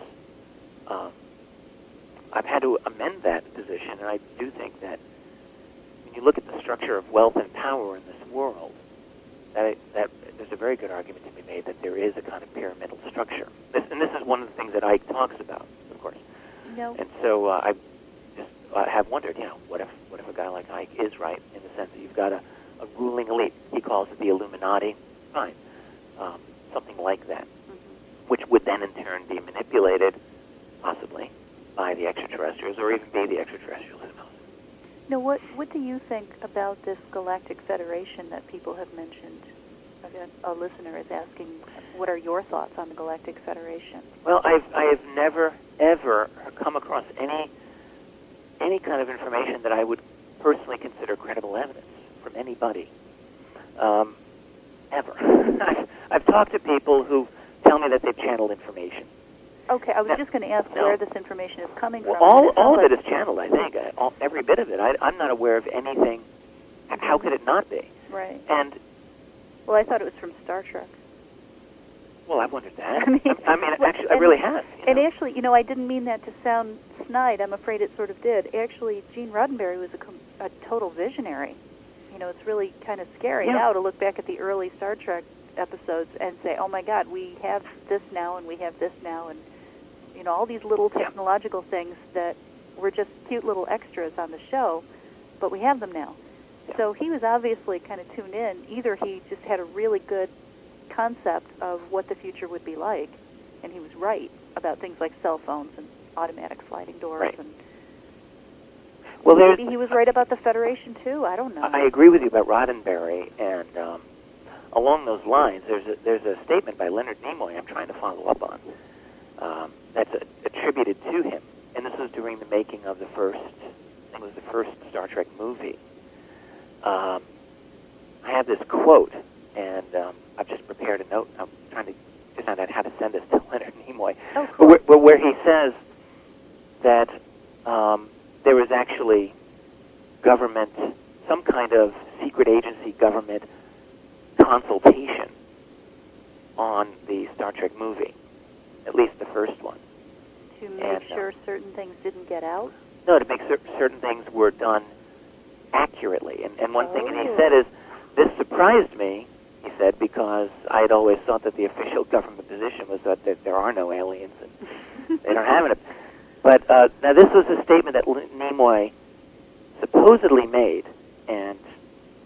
I've had to amend that position, and I do think that when you look at the structure of wealth and power in this world, that there's a very good argument to be made that there is a kind of pyramidal structure. This is one of the things that Ike talks about, of course. No. And so I just have wondered, what if a guy like Ike is right, in the sense that you've got a ruling elite? He calls it the Illuminati. Fine. Something like that, which would then in turn be manipulated, possibly, by the extraterrestrials, or even be the extraterrestrials, who knows? Now, what do you think about this Galactic Federation that people have mentioned? A listener is asking, what are your thoughts on the Galactic Federation? Well, I have never, ever come across any kind of information that I would personally consider credible evidence from anybody, ever. I've talked to people who tell me that they've channeled information. Okay, I was just going to ask where this information is coming from. All of it is channeled, I think. Every bit of it. I'm not aware of anything. How could it not be? Right. And well, I thought it was from Star Trek. Well, I've wondered that. Actually, I really have. And actually, I didn't mean that to sound snide. I'm afraid it sort of did. Actually, Gene Roddenberry was a total visionary. It's really kind of scary now to look back at the early Star Trek episodes and say, oh my God, we have this now and we have this now, and all these little technological things that were just cute little extras on the show, but we have them now. Yeah. So he was obviously kind of tuned in. Either he just had a really good concept of what the future would be like, and he was right about things like cell phones and automatic sliding doors. Right. And well, maybe he was right about the Federation, too. I don't know. I agree with you about Roddenberry, and along those lines, there's a statement by Leonard Nimoy I'm trying to follow up on that's attributed to him, and this was during the making of the first Star Trek movie. I have this quote, and I've just prepared a note. I'm trying to find out how to send this to Leonard Nimoy. Oh, cool. where he says that there was actually government, some kind of secret agency government consultation on the Star Trek movie, at least the first one. To make sure certain things didn't get out? No, to make certain things were done accurately. And one thing he Oh. said is, this surprised me, he said, because I had always thought that the official government position was that there are no aliens and they don't have it. But now this was a statement that Nimoy supposedly made, and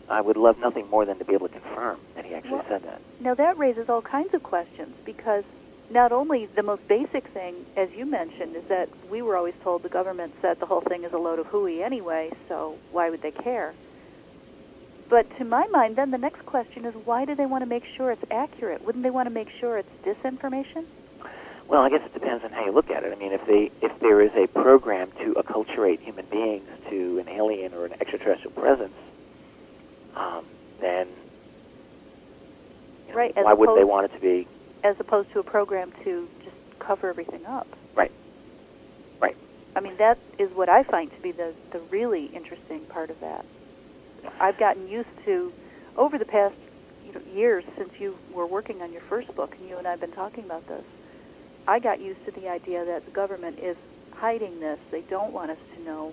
I would love nothing more than to be able to confirm that he actually said that. Now that raises all kinds of questions, because not only the most basic thing, as you mentioned, is that we were always told the government said the whole thing is a load of hooey anyway, so why would they care? But to my mind, then the next question is, why do they want to make sure it's accurate? Wouldn't they want to make sure it's disinformation? Well, I guess it depends on how you look at it. I mean, if there is a program to acculturate human beings to an alien or an extraterrestrial presence, then Right, why would they want it to be? As opposed to a program to just cover everything up. Right. Right. I mean, that is what I find to be the really interesting part of that. I've gotten used to, over the past years since you were working on your first book, and you and I have been talking about this, I got used to the idea that the government is hiding this. They don't want us to know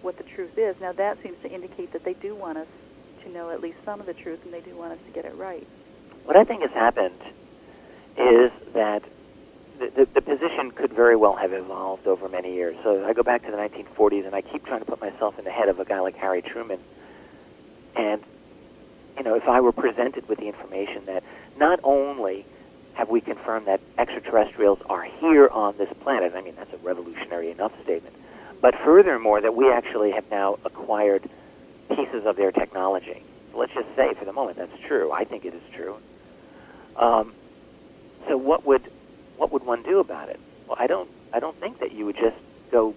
what the truth is. Now, that seems to indicate that they do want us to know at least some of the truth, and they do want us to get it right. What I think has happened is that the position could very well have evolved over many years. So I go back to the 1940s, and I keep trying to put myself in the head of a guy like Harry Truman. And, if I were presented with the information that not only have we confirmed that extraterrestrials are here on this planet, I mean, that's a revolutionary enough statement, but furthermore, that we actually have now acquired pieces of their technology. So let's just say, for the moment, that's true. I think it is true. So what would one do about it? Well, I don't think that you would just go,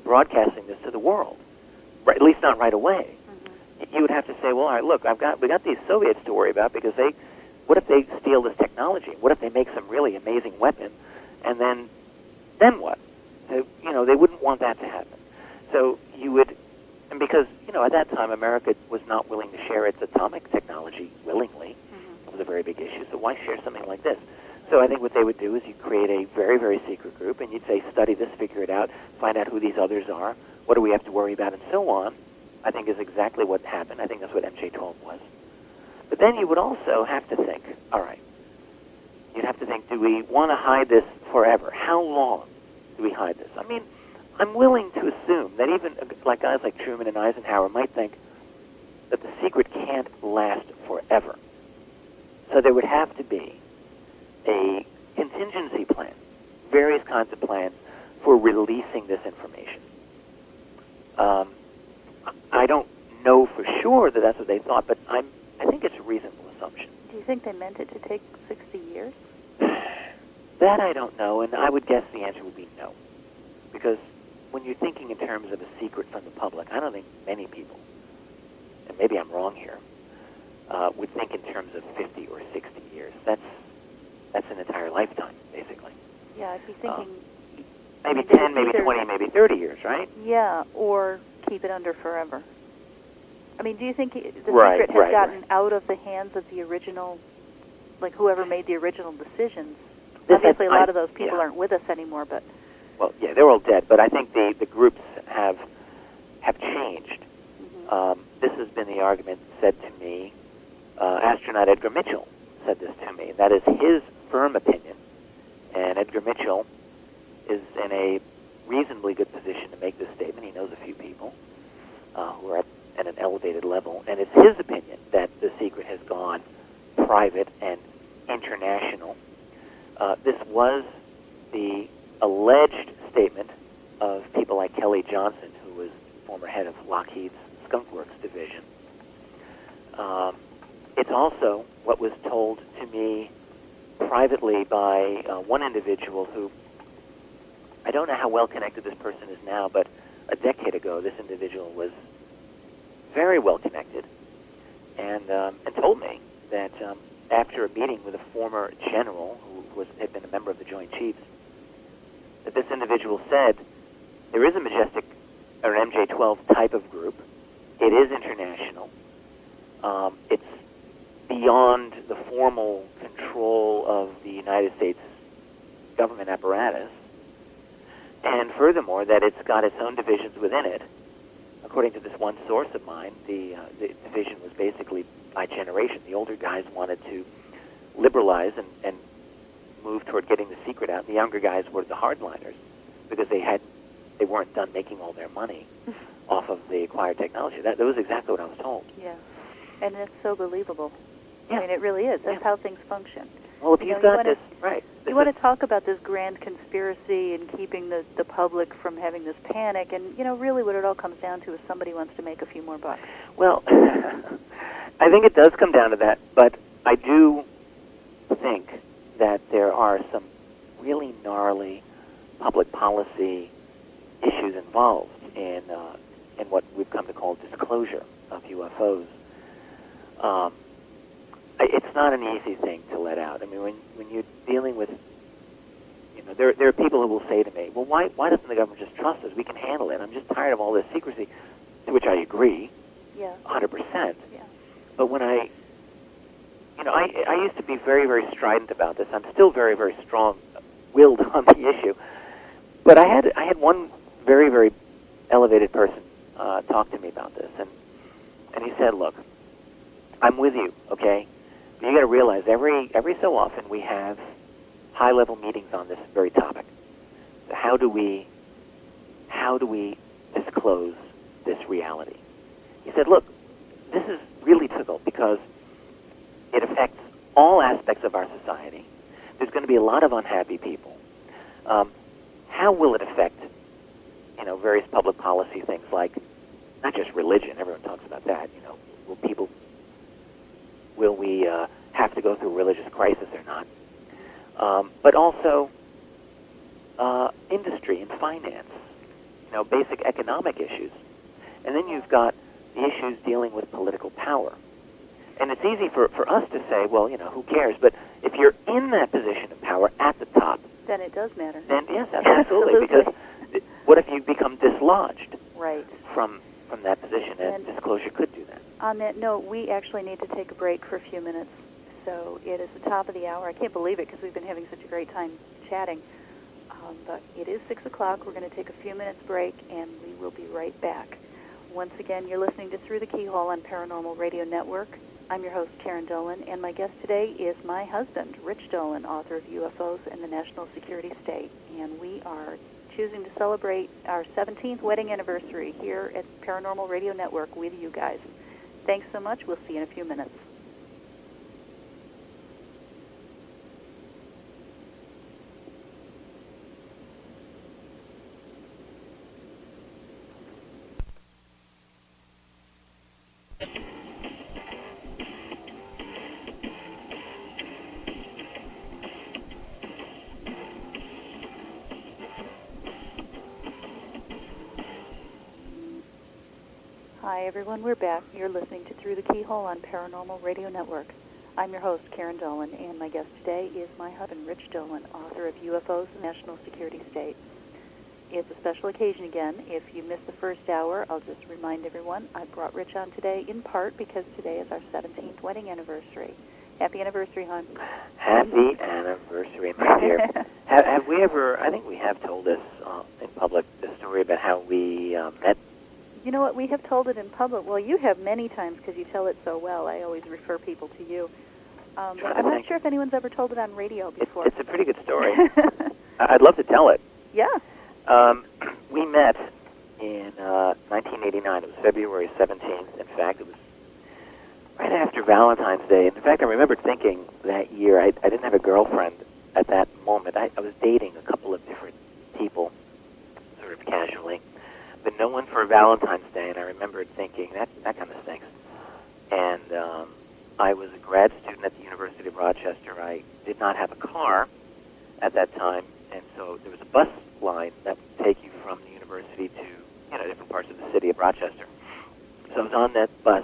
broadcasting this to the world. Right, at least not right away. Mm-hmm. You would have to say, well, all right, look, we got these Soviets to worry about, because what if they steal this technology? What if they make some really amazing weapon, and then what? So, they wouldn't want that to happen. So you would, and because at that time America was not willing to share its atomic technology willingly. Mm-hmm. It was a very big issue. So why share something like this? So I think what they would do is you'd create a very, very secret group, and you'd say, study this, figure it out, find out who these others are, what do we have to worry about, and so on. I think is exactly what happened. I think that's what MJ-12 was. But then you would also have to think, all right, you'd have to think, do we want to hide this forever? How long do we hide this? I mean, I'm willing to assume that even like guys like Truman and Eisenhower might think that the secret can't last forever. So there would have to be a contingency plan, various kinds of plans for releasing this information. I don't know for sure that that's what they thought, but I think it's a reasonable assumption. Do you think they meant it to take 60 years? That I don't know, and I would guess the answer would be no. Because when you're thinking in terms of a secret from the public, I don't think many people, and maybe I'm wrong here, would think in terms of 50 or 60 years. That's an entire lifetime, basically. Yeah, I'd be thinking... maybe 10, maybe 20, maybe 30 years, right? Yeah, or keep it under forever. I mean, do you think the secret has gotten out of the hands of the original, like whoever made the original decisions? Obviously, a lot of those people aren't with us anymore, but... Well, yeah, they're all dead, but I think the groups have changed. Mm-hmm. This has been the argument said to me. Astronaut Edgar Mitchell said this to me. That is his firm opinion. And Edgar Mitchell is in a reasonably good position to make this statement. He knows a few people who are at an elevated level, and it's his opinion that the secret has gone private and international. This was the alleged statement of people like Kelly Johnson, who was former head of Lockheed's Skunk Works division. It's also what was told to me privately by one individual who, I don't know how well connected this person is now, but a decade ago this individual was very well connected and told me that after a meeting with a former general who had been a member of the Joint Chiefs, that this individual said there is a Majestic or an MJ-12 type of group. It is international. It's beyond the formal control of the United States government apparatus. And furthermore, that it's got its own divisions within it. According to this one source of mine, the division was basically by generation. The older guys wanted to liberalize and move toward getting the secret out. The younger guys were the hardliners because they weren't done making all their money off of the acquired technology. That was exactly what I was told. Yeah, and it's so believable. Yeah. I mean, it really is. That's how things function. Well, if you've got this, right. You want to talk about this grand conspiracy and keeping the public from having this panic, and, really what it all comes down to is somebody wants to make a few more bucks. Well, I think it does come down to that, but I do think that there are some really gnarly public policy issues involved in what we've come to call disclosure of UFOs. It's not an easy thing to let out. I mean, when you're dealing with, there are people who will say to me, well, why doesn't the government just trust us? We can handle it. I'm just tired of all this secrecy, to which I agree, 100%. Yeah. But when I used to be very, very strident about this. I'm still very, very strong-willed on the issue. But I had one very, very elevated person talk to me about this, and he said, look, I'm with you, okay? But you got to realize every so often we have high-level meetings on this very topic. So how do we disclose this reality? He said, look, this is really difficult because it affects all aspects of our society. There's going to be a lot of unhappy people. How will it affect, various public policy things like not just religion? Everyone talks about that. Will we have to go through a religious crisis or not? But also industry and finance, basic economic issues. And then you've got the issues dealing with political power. And it's easy for us to say, well, who cares? But if you're in that position of power at the top, then it does matter. Then yes, absolutely. Because what if you become dislodged from that position? And disclosure could do that. On that note, we actually need to take a break for a few minutes. So it is the top of the hour. I can't believe it because we've been having such a great time chatting. But it is 6 o'clock. We're going to take a few minutes break, and we will be right back. Once again, you're listening to Through the Keyhole on Paranormal Radio Network. I'm your host, Karyn Dolan, and my guest today is my husband, Rich Dolan, author of UFOs and the National Security State. And we are choosing to celebrate our 17th wedding anniversary here at Paranormal Radio Network with you guys. Thanks so much. We'll see you in a few minutes. Hi, everyone. We're back. You're listening to Through the Keyhole on Paranormal Radio Network. I'm your host, Karyn Dolan, and my guest today is my husband, Rich Dolan, author of UFOs and National Security State. It's a special occasion again. If you missed the first hour, I'll just remind everyone I brought Rich on today in part because today is our 17th wedding anniversary. Happy anniversary, hon. Happy anniversary, my dear. Have we ever, I think we have told this in public, the story about how we met? You know what? We have told it in public. Well, you have many times because you tell it so well. I always refer people to you. But I'm not sure if anyone's ever told it on radio before. It's a pretty good story. I'd love to tell it. Yeah. We met in 1989. It was February 17th. In fact, it was right after Valentine's Day. In fact, I remember thinking that year, I didn't have a girlfriend at that moment. I was dating a couple of different people, sort of casually, but no one for Valentine's Day, and I remembered thinking, that kind of stinks. And I was a grad student at the University of Rochester. I did not have a car at that time, and so there was a bus line that would take you from the university to, different parts of the city of Rochester. So I was on that bus,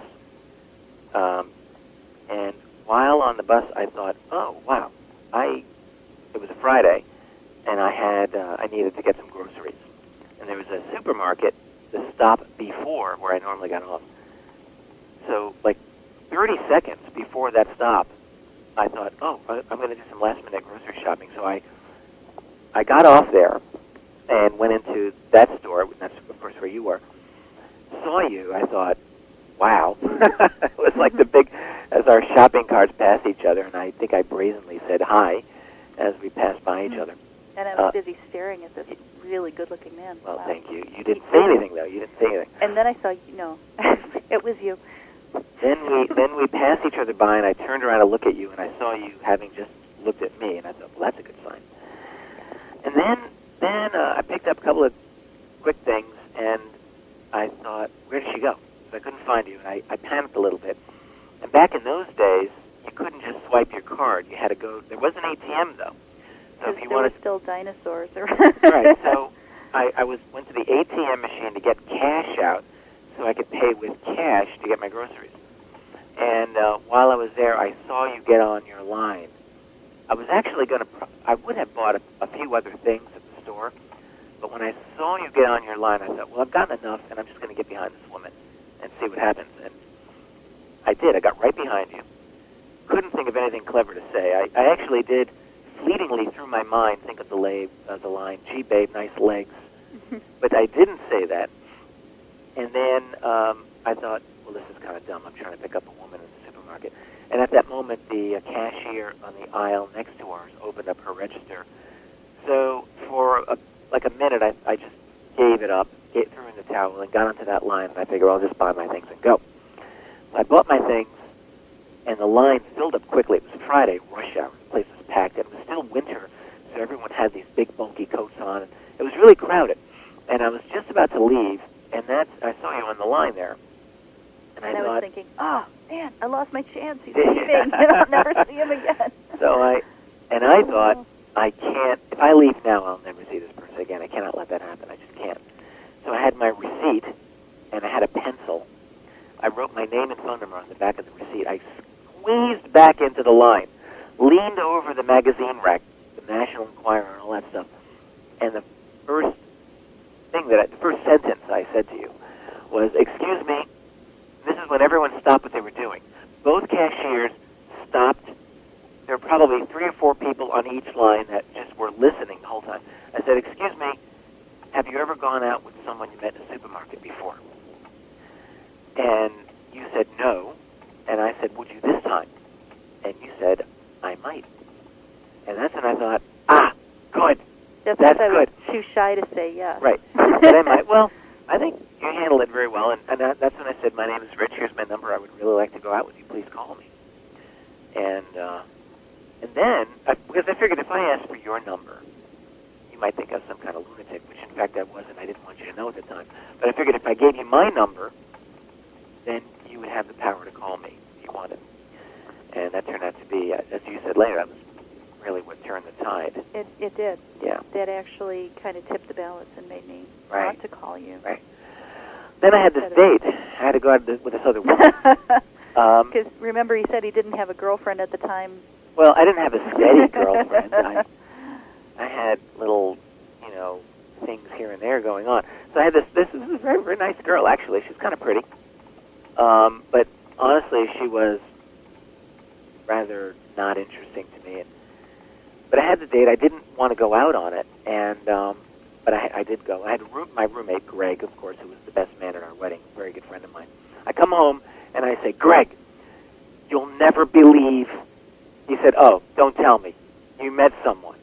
and while on the bus, I thought, oh, wow, it was a Friday, and I needed to get some groceries. And there was a supermarket, the stop before where I normally got off. So, like 30 seconds before that stop, I thought, oh, I'm going to do some last-minute grocery shopping. So I got off there and went into that store, that's, of course, where you were. Saw you, I thought, wow. It was like the big, as our shopping carts passed each other, and I think I brazenly said hi as we passed by each other. And I was busy staring at this really good-looking man. Well, thank you. You didn't say anything, though. You didn't say anything. And then I saw, it was you. Then we passed each other by, and I turned around to look at you, and I saw you having just looked at me, and I thought, well, that's a good sign. And then I picked up a couple of quick things, and I thought, where did she go? So I couldn't find you, and I panicked a little bit. And back in those days, you couldn't just swipe your card. You had to go. There was an ATM, though. So if you there wanted, were still dinosaurs around. Right. So I went to the ATM machine to get cash out, so I could pay with cash to get my groceries. And while I was there, I saw you get on your line. I was actually going to. I would have bought a few other things at the store, but when I saw you get on your line, I thought, well, I've gotten enough, and I'm just going to get behind this woman and see what happens. And I did. I got right behind you. Couldn't think of anything clever to say. I actually did, fleetingly through my mind, think of the line, gee, babe, nice legs. But I didn't say that. And then I thought, well, this is kind of dumb. I'm trying to pick up a woman in the supermarket. And at that moment, the cashier on the aisle next to ours opened up her register. So for like a minute, I just gave it up, threw in the towel, and got onto that line. And I figured, I'll just buy my things and go. I bought my things, and the line filled up quickly. It was Friday, rush hour. The place was packed. It was still winter, so everyone had these big, bulky coats on. And it was really crowded. And I was just about to leave, and I saw you on the line there. And I was thinking, oh, man, I lost my chance. He's leaving, and I'll never see him again. So I thought, I can't, if I leave now, I'll never see this person again. I cannot let that happen. I just can't. So I had my receipt, and I had a pencil. I wrote my name and phone number on the back of the receipt. I squeezed back into the line, leaned over the magazine rack, the National Enquirer and all that stuff, and the first sentence I said to you was, excuse me, this is when everyone stopped what they were doing. Both cashiers stopped. There were probably 3 or 4 people on each line that just were listening the whole time. I said, excuse me, have you ever gone out with someone you met in a supermarket before? And you said no, and I said, would you this time? And you said, I might. And that's when I thought, good. That's good. I was too shy to say yes. Right. But I might. Well, I think you handled it very well, and that's when I said, my name is Rich, here's my number, I would really like to go out with you, please call me. And then, because I figured if I asked for your number, you might think I was some kind of lunatic, which in fact I wasn't, I didn't want you to know at the time. But I figured if I gave you my number, then you would have the power to call me if you wanted. And that turned out to be, as you said later, that was really what turned the tide. It did. Yeah. That actually kind of tipped the balance and made me want to call you. Right. Then I had this date. I had to go out with this other woman. Because remember, he said he didn't have a girlfriend at the time. Well, I didn't have a steady girlfriend. I had little, things here and there going on. So I had this is a very, very nice girl, actually. She's kind of pretty. But honestly, she was rather not interesting to me. But I had the date. I didn't want to go out on it, but I did go. I had my roommate, Greg, of course, who was the best man at our wedding, a very good friend of mine. I come home, and I say, Greg, you'll never believe. He said, oh, don't tell me. You met someone.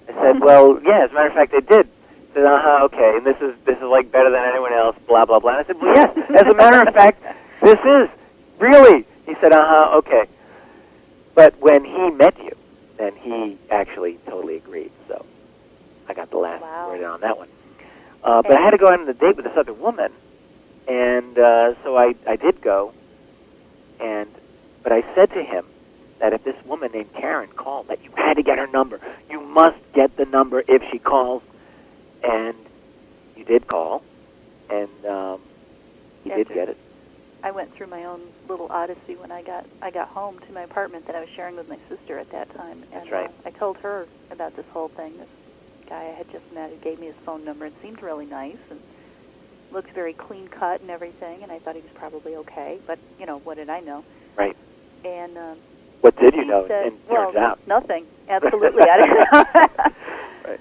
I said, well, yeah, as a matter of fact, I did. Said, okay, and this is like better than anyone else, blah, blah, blah. And I said, well, yes, as a matter of fact, this is. Really? He said, okay. But when he met you, then he actually totally agreed. So I got the last word on that one. But I had to go out on a date with this other woman, and so I did go. But I said to him that if this woman named Karyn called, that you had to get her number. You must get the number if she calls. And you did call, and you did get it. I went through my own little odyssey when I got home to my apartment that I was sharing with my sister at that time. And, That's right. I told her about this whole thing. This guy I had just met who gave me his phone number and seemed really nice and looked very clean cut and everything. And I thought he was probably okay, but what did I know? Right. And what did you know? Said, and turns out nothing. Absolutely, I didn't know. Right.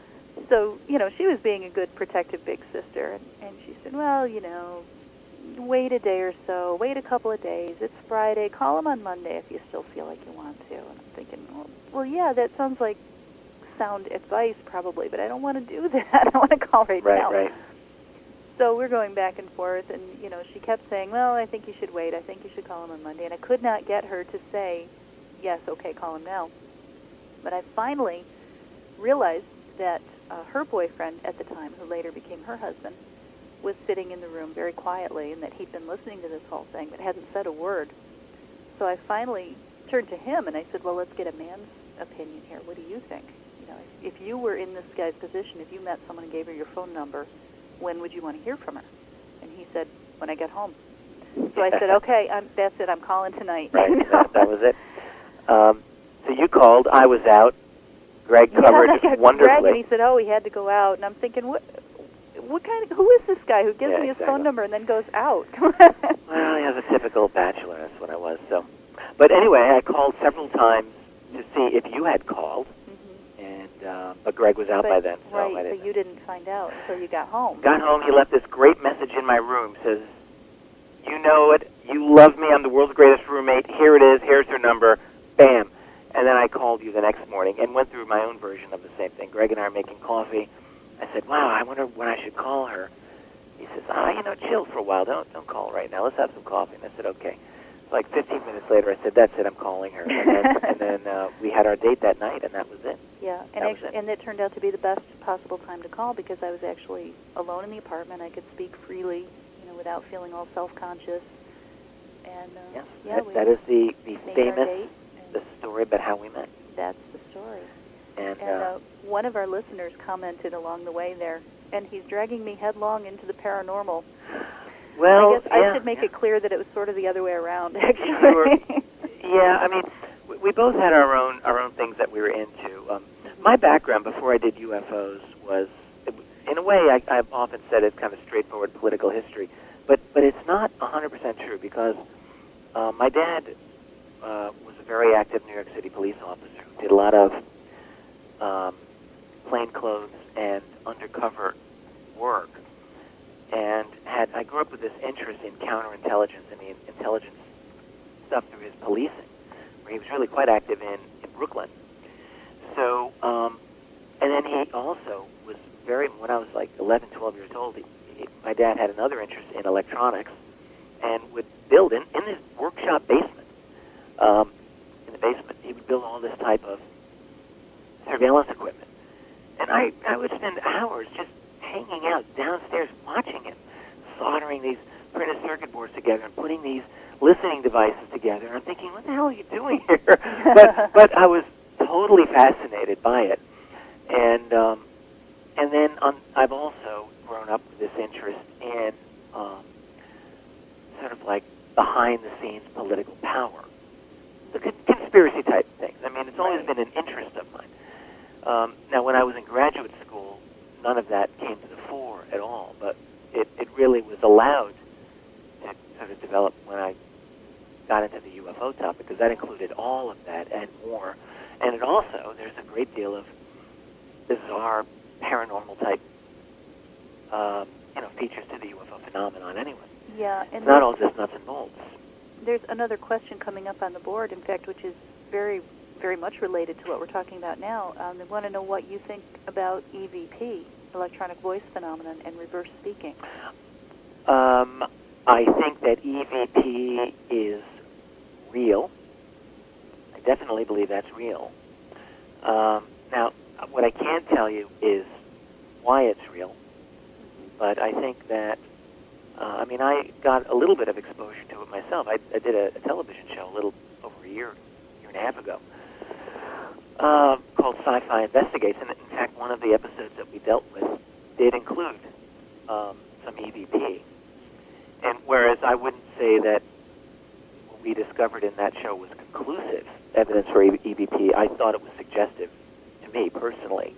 So she was being a good protective big sister, and she said, well, wait a day or so, wait a couple of days. It's Friday. Call him on Monday if you still feel like you want to. And I'm thinking, well, yeah, that sounds like sound advice probably, but I don't want to do that. I want to call right now. Right. So we're going back and forth, and she kept saying, well, I think you should wait. I think you should call him on Monday. And I could not get her to say, yes, okay, call him now. But I finally realized that her boyfriend at the time, who later became her husband, was sitting in the room very quietly, and that he'd been listening to this whole thing but hadn't said a word. So I finally turned to him and I said, well, let's get a man's opinion here. What do you think? If you were in this guy's position, if you met someone and gave her your phone number, when would you want to hear from her? And he said, when I get home. So I said, okay, that's it. I'm calling tonight. Right, that was it. So you called. I was out. Greg covered wonderfully. Greg, and he said, he had to go out. And I'm thinking, who is this guy who gives me his phone number and then goes out? Well, he was a typical bachelor. That's what I was. So, but anyway, I called several times to see if you had called, but Greg was out by then. So right, I didn't. So you didn't find out until you got home. Got home. He left this great message in my room. Says, "You know it. You love me. I'm the world's greatest roommate. Here it is. Here's her number. Bam." And then I called you the next morning and went through my own version of the same thing. Greg and I are making coffee. I said, wow, I wonder when I should call her. He says, chill for a while. Don't call right now. Let's have some coffee. And I said, okay. So like 15 minutes later, I said, that's it. I'm calling her. And then we had our date that night, and that was it. Yeah, and it turned out to be the best possible time to call because I was actually alone in the apartment. I could speak freely, without feeling all self-conscious. And yes, that is the famous the story about how we met. That's the story. And one of our listeners commented along the way there, and he's dragging me headlong into the paranormal. Well, I guess I should make it clear that it was sort of the other way around, actually. I mean, we both had our own things that we were into. My background before I did UFOs was, in a way, I've often said it's kind of straightforward political history, but it's not 100% true because my dad was a very active New York City police officer who did a lot of plainclothes and undercover work, and I grew up with this interest in counterintelligence and the intelligence stuff through his policing, where he was really quite active in Brooklyn. So, and then he also was when I was like 11, 12 years old, my dad had another interest in electronics and would build in his workshop basement. In the basement, he would build all this type of surveillance equipment. And I would spend hours just hanging out downstairs watching him, soldering these printed circuit boards together and putting these listening devices together. And I'm thinking, what the hell are you doing here? but I was totally fascinated by it. And then I've also grown up with this interest in sort of like behind-the-scenes political power, the conspiracy type things. I mean, it's always been an interest of mine. Now, when I was in graduate school, none of that came to the fore at all, but it really was allowed to sort of develop when I got into the UFO topic, because that included all of that and more. And it also, there's a great deal of bizarre paranormal type features to the UFO phenomenon anyway. Yeah, and it's not all just nuts and bolts. There's another question coming up on the board, in fact, which is very, very much related to what we're talking about now. They want to know what you think about EVP. electronic voice phenomenon and reverse speaking? I think that EVP is real. I definitely believe that's real. Now, what I can tell you is why it's real, but I think that, I got a little bit of exposure to it myself. I did a television show a little over a year and a half ago, called Sci-Fi Investigates, and in fact, one of the episodes that we dealt with did include some EVP. And whereas I wouldn't say that what we discovered in that show was conclusive evidence for EVP, I thought it was suggestive to me personally.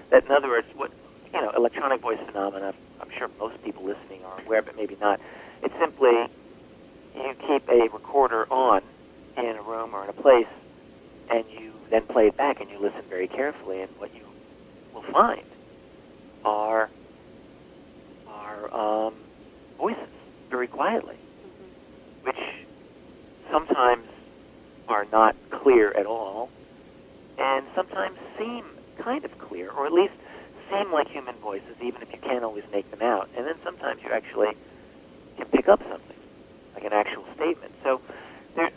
That in other words, what electronic voice phenomena, I'm sure most people listening are aware, but maybe not. It's simply you keep a recorder on in a room or in a place, and you then play it back, and you listen very carefully, and what you will find are voices very quietly, which sometimes are not clear at all, and sometimes seem kind of clear, or at least seem like human voices, even if you can't always make them out. And then sometimes you actually can pick up something, like an actual statement. So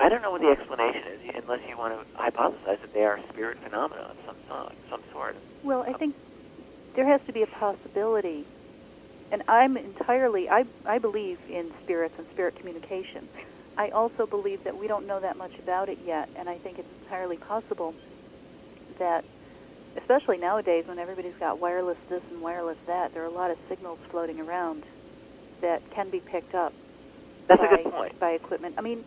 I don't know what the explanation is, unless you want to hypothesize that they are spirit phenomena of some sort. Well, I think there has to be a possibility, and I believe in spirits and spirit communication. I also believe that we don't know that much about it yet, and I think it's entirely possible that, especially nowadays when everybody's got wireless this and wireless that, there are a lot of signals floating around that can be picked up. That's a good point. By equipment. I mean,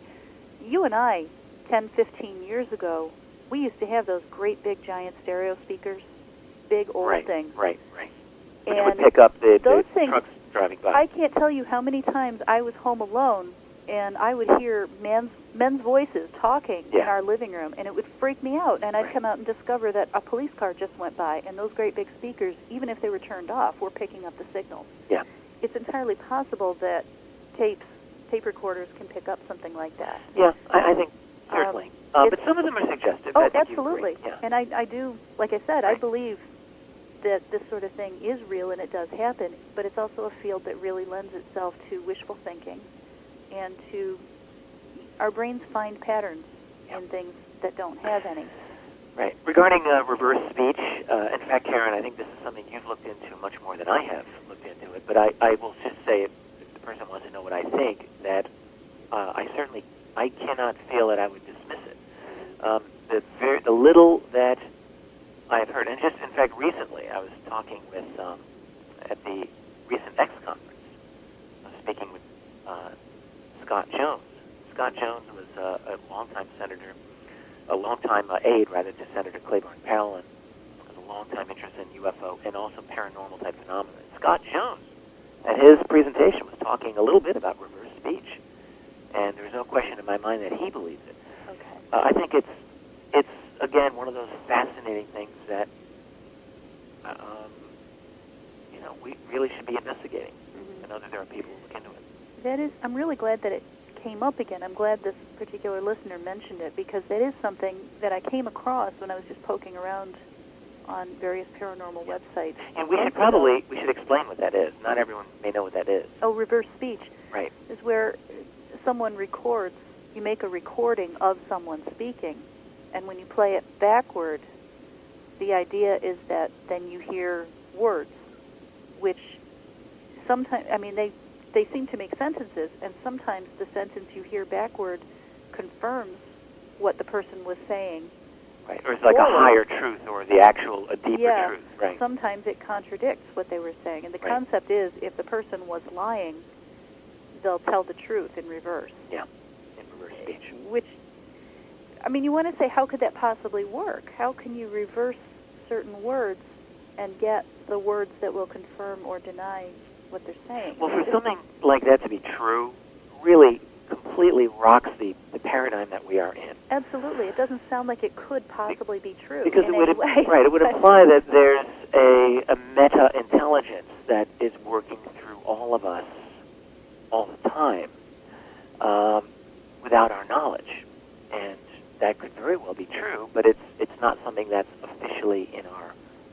you and I, 10, 15 years ago, we used to have those great big giant stereo speakers, big old things. Right. Which and would pick up the things, trucks driving by. I can't tell you how many times I was home alone and I would hear men's voices talking in our living room, and it would freak me out. And I'd come out and discover that a police car just went by, and those great big speakers, even if they were turned off, were picking up the signals. Yeah. It's entirely possible that tape recorders can pick up something like that. Yeah, I think certainly. But some of them are suggestive. Oh, I think absolutely. Yeah. And I do, like I said, I believe that this sort of thing is real and it does happen, but it's also a field that really lends itself to wishful thinking and to our brains find patterns in things that don't have any. Right. Regarding reverse speech, in fact, Karyn, I think this is something you've looked into much more than I have looked into it, but I will just say, if the person wants to know what I think, that I cannot feel that I would dismiss it. The little that I've heard, and just, in fact, recently, I was talking with, at the recent X conference, I was speaking with Scott Jones. Scott Jones was a longtime senator, a longtime aide, rather, to Senator Claiborne Pell, and has a longtime interest in UFO and also paranormal type phenomena. Scott Jones, at his presentation, was talking a little bit about reverse speech, and there's no question in my mind that he believes it. Okay. I think it's again one of those fascinating things that we really should be investigating. I know that there are people who look into it. That is, I'm really glad that it came up again. I'm glad this particular listener mentioned it, because that is something that I came across when I was just poking around on various paranormal websites. And we should explain what that is. Not everyone may know what that is. Oh, reverse speech. Right. Is where someone records, you make a recording of someone speaking, and when you play it backward, the idea is that then you hear words, which sometimes, they seem to make sentences, and sometimes the sentence you hear backward confirms what the person was saying. Right, or it's like a higher truth, or a deeper truth. Right. Sometimes it contradicts what they were saying, and the concept is, if the person was lying, they'll tell the truth in reverse. Yeah, in reverse speech. Which, you want to say, how could that possibly work? How can you reverse certain words and get the words that will confirm or deny what they're saying? Well, for something like that to be true, really completely rocks the paradigm that we are in. Absolutely. It doesn't sound like it could possibly be true because in any way. Right, it would imply that there's a meta-intelligence that is working through all of us all the time without our knowledge. And that could very well be true, but it's not something that's officially in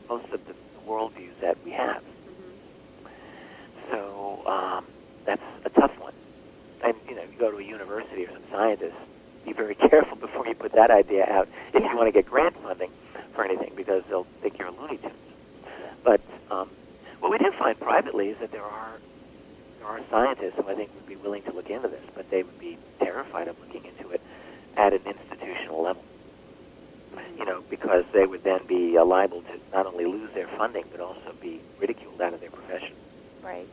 most of the worldviews that we have. that idea out if you want to get grant funding for anything, because they'll think you're Looney Tunes. But what we do find privately is that there are scientists who I think would be willing to look into this, but they would be terrified of looking into it at an institutional level. You know, because they would then be liable to not only lose their funding, but also be ridiculed out of their profession. Right.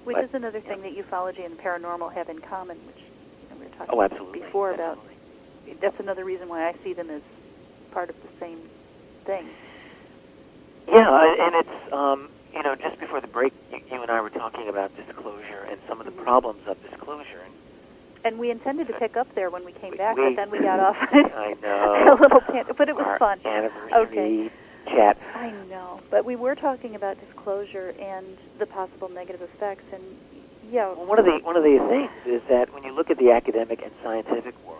Which is another thing that ufology and paranormal have in common, which we were talking before about. That's another reason why I see them as part of the same thing. Yeah, and it's, just before the break, you and I were talking about disclosure and some of the problems of disclosure. And we intended to pick up there when we came back, but then we got off I know. a little tangent, but it was fun. Anniversary chat. I know, but we were talking about disclosure and the possible negative effects, and well, one of the things is that when you look at the academic and scientific world,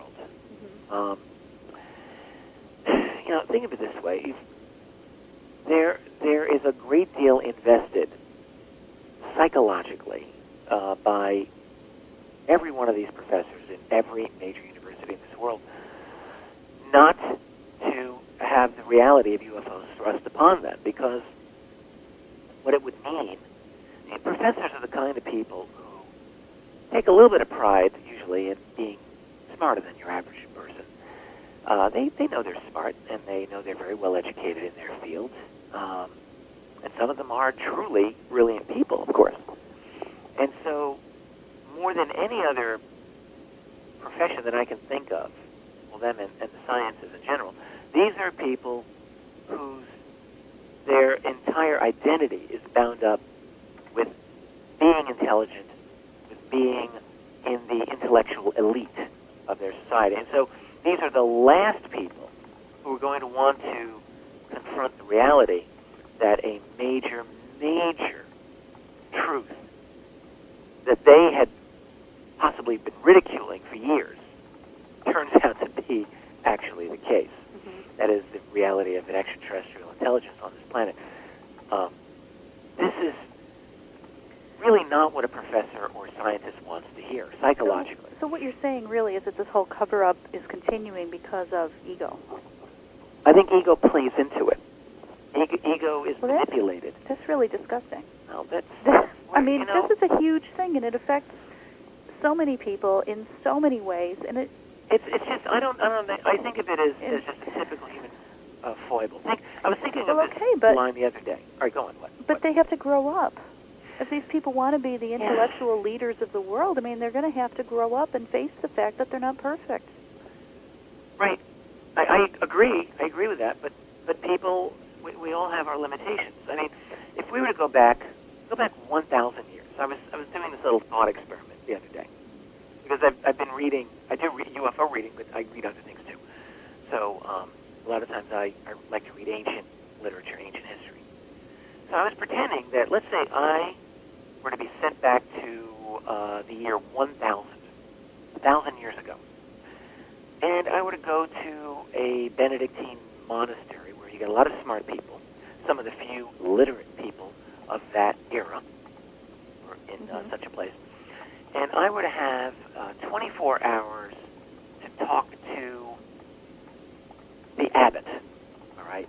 think of it this way: there is a great deal invested psychologically by every one of these professors in every major university in this world not to have the reality of UFOs thrust upon them, because what it would mean, professors are the kind of people who take a little bit of pride, usually, in being smarter than your average person. They know they're smart, and they know they're very well educated in their field, and some of them are truly brilliant people, of course. And so, more than any other profession that I can think of, well, them and the sciences in general, these are people whose their entire identity is bound up with being intelligent, with being in the intellectual elite of their society. And so these are the last people who are going to want to confront the reality that a major, major truth that they had possibly been ridiculing for years turns out to be actually the case. That is the reality of an extraterrestrial intelligence on this planet. This is really not what a professor or scientist wants to hear, psychologically. So what you're saying really is that this whole cover-up is continuing because of ego. I think ego plays into it. Ego is manipulated. That's really disgusting. Well, that's... this is a huge thing, and it affects so many people in so many ways, and it's just, I don't think, I think of it as just a typical human foible. I was thinking of this line the other day. All right, go on. But they have to grow up. If these people want to be the intellectual leaders of the world, they're going to have to grow up and face the fact that they're not perfect. Right. I agree. I agree with that. But people, we all have our limitations. If we were to go back 1,000 years. I was doing this little thought experiment the other day, because I've been reading. I do read UFO reading, but I read other things too. So a lot of times I like to read ancient literature, ancient history. So I was pretending that, let's say I were to be sent back to the year 1000, 1,000 years ago, and I were to go to a Benedictine monastery where you get a lot of smart people, some of the few literate people of that era were in such a place. And I were to have 24 hours to talk to the abbot, all right,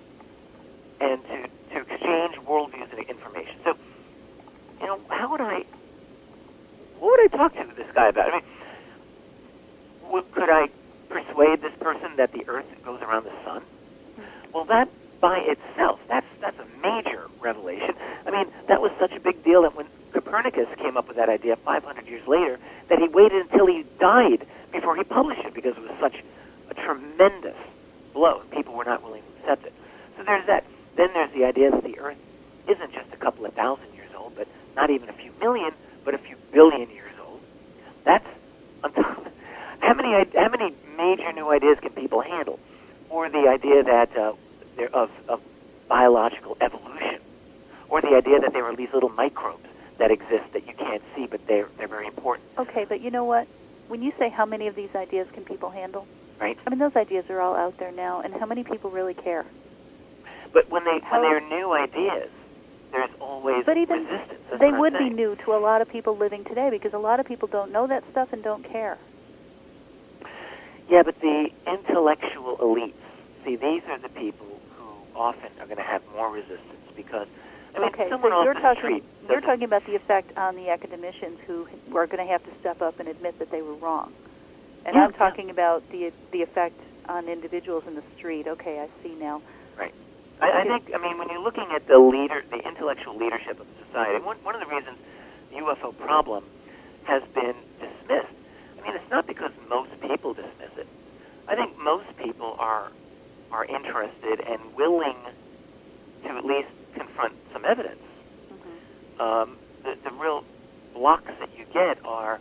and to exchange worldviews and information. So, what would I talk to this guy about? Could I persuade this person that the Earth goes around the sun? Well, that by itself, that's a major revelation. That was such a big deal that when Copernicus came up with that idea 500 years later, that he waited until he died before he published it, because it was such a tremendous blow, and people were not willing to accept it. So there's that. Then there's the idea that the Earth isn't just a couple of thousand years old, but not even a few million, but a few billion years old. That's on top. How many major new ideas can people handle? Or the idea that of biological evolution, or the idea that there are these little microbes that exist that you can't see, but they're very important. Okay, but you know what? When you say how many of these ideas can people handle, right? Those ideas are all out there now, and how many people really care? But when they're new ideas, there's always resistance. They would be new to a lot of people living today, because a lot of people don't know that stuff and don't care. Yeah, but the intellectual elites, see, these are the people who often are going to have more resistance because, I mean, Okay, someone so off the street... You're talking about the effect on the academicians who are going to have to step up and admit that they were wrong. And I'm talking about the effect on individuals in the street. Okay, I see now. Right. I think, I mean, when you're looking at the intellectual leadership of society, one of the reasons the UFO problem has been dismissed, I mean, it's not because most people dismiss it. I think most people are interested and willing to at least confront some evidence. The real blocks that you get are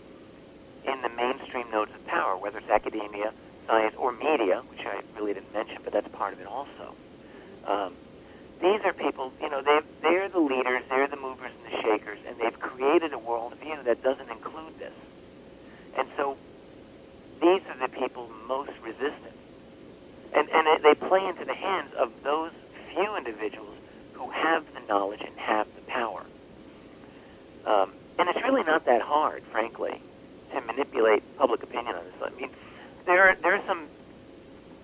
in the mainstream nodes of power, whether it's academia, science, or media, which I really didn't mention, but that's part of it also. These are people, you know, they're the leaders, they're the movers and the shakers, and they've created a worldview that doesn't include this. And so these are the people most resistant. And they play into the hands of those few individuals who have the knowledge and have the power. And it's really not that hard, frankly, to manipulate public opinion on this. I mean, there are some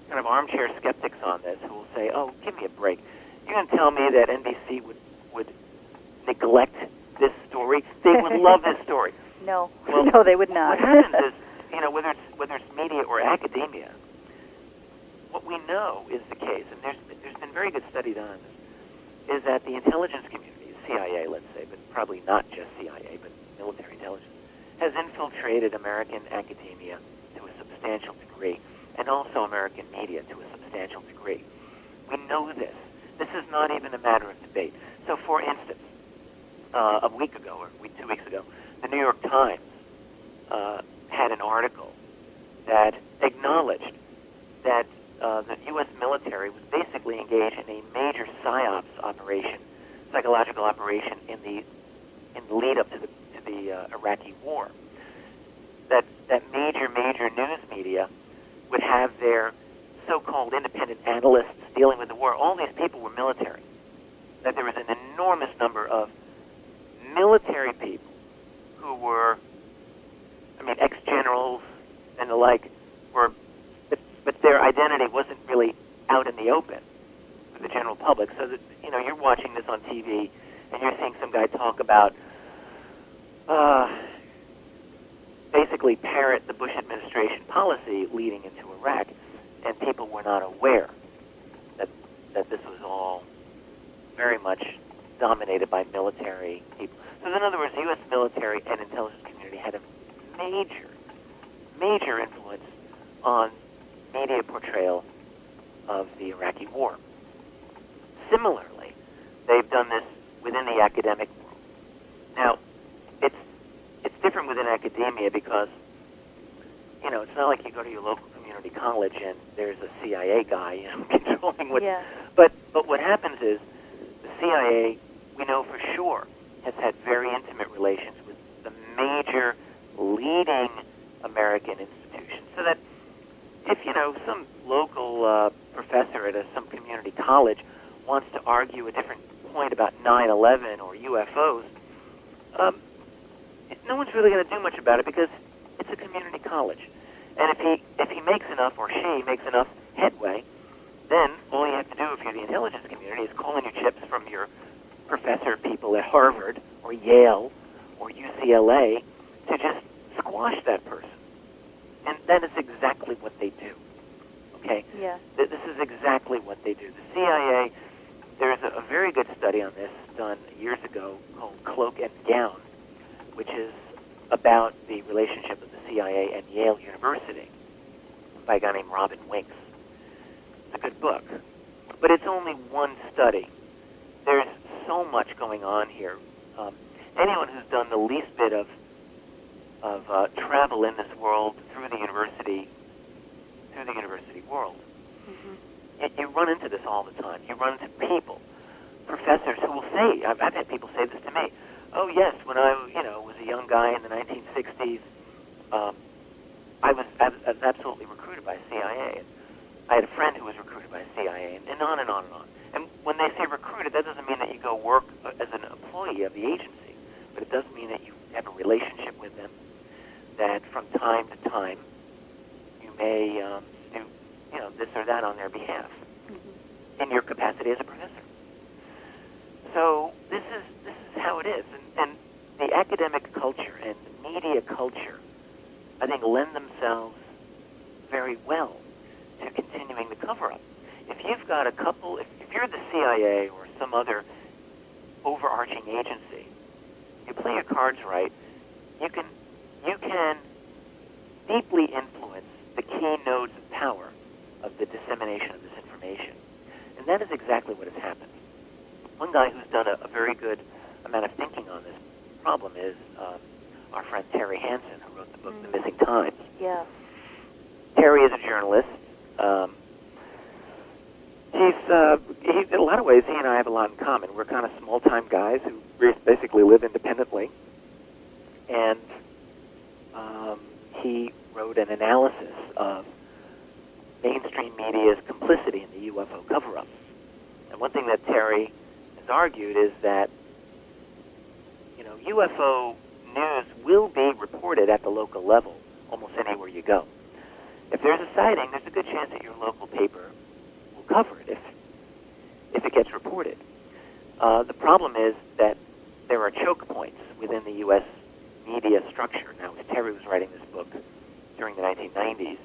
kind of armchair skeptics on this who will say, "Oh, give me a break. You're going to tell me that NBC would neglect this story? They would love this story." No, well, no, they would not. What happens is, you know, whether it's media or academia, what we know is the case, and there's been very good study done on this, is that the intelligence community, CIA, let's say, but probably not just CIA, but military intelligence, has infiltrated American academia to a substantial degree, and also American media to a substantial degree. We know this. This is not even a matter of debate. So, for instance, a week ago, or 2 weeks ago, the New York Times had an article that acknowledged that the U.S. military was basically engaged in a major psyops operation, psychological operation in the lead up to the Iraqi war. That major news media would have their so-called independent analysts dealing with the war. All these people were military. That there was an enormous number of military people who were, I mean, ex-generals and the like, but their identity wasn't really out in the open with the general public. So that, you know, you're watching this on TV and you're seeing some guy talk about basically parrot the Bush administration policy leading into Iraq, and people were not aware that this was all very much dominated by military people. So in other words, the U.S. military and intelligence community had a major influence on media portrayal of the Iraqi war. Similarly, they've done this within the academic world. Now, it's different within academia because, you know, it's not like you go to your local community college and there's a CIA guy, you know, controlling what. Yeah. But what happens is the CIA, we know for sure, has had very intimate relations with the major leading American institutions. So that if, you know, some local professor at some community college wants to argue a different point about 9/11 or UFOs, no one's really going to do much about it because it's a community college. And if he makes enough, or she makes enough headway, then all you have to do if you're the intelligence community is call in your chips from your professor people at Harvard or Yale or UCLA to just squash that person. And that is exactly what they do. Okay? Yeah. This is exactly what they do. The CIA, there's a very good study on this done years ago called Cloak and Gown, which is about the relationship of the CIA and Yale University by a guy named Robin Winks. It's a good book. But it's only one study. There's so much going on here. Anyone who's done the least bit of travel in this world through the university world, you run into this all the time. You run into people, professors who will say, I've had people say this to me, "Oh yes, when I was a young guy in the 1960s, I was absolutely recruited by CIA. I had a friend who was recruited by CIA, and on and on and on." And when they say recruited, that doesn't mean that you go work as an employee of the agency, but it does mean that you have a relationship with them, that from time to time you you may do, this or that on their behalf in your capacity as a professor. So this is how it is, and the academic culture and the media culture, I think, lend themselves very well to continuing the cover-up. If you've got a couple, if you're the CIA or some other overarching agency, you play your cards right, you can deeply influence the key nodes of power of the dissemination of this information. And that is exactly what has happened. One guy who's done a very good amount of thinking on this problem is our friend Terry Hansen, who wrote the book The Missing Times. Yeah. Terry is a journalist. He's in a lot of ways, he and I have a lot in common. We're kind of small-time guys who basically live independently. And he wrote an analysis of mainstream media's complicity in the UFO cover-up. And one thing that Terry has argued is that, UFO news will be reported at the local level almost anywhere you go. If there's a sighting, there's a good chance that your local paper will cover it if it gets reported. The problem is that there are choke points within the U.S. media structure. Now, as Terry was writing this book during the 1990s,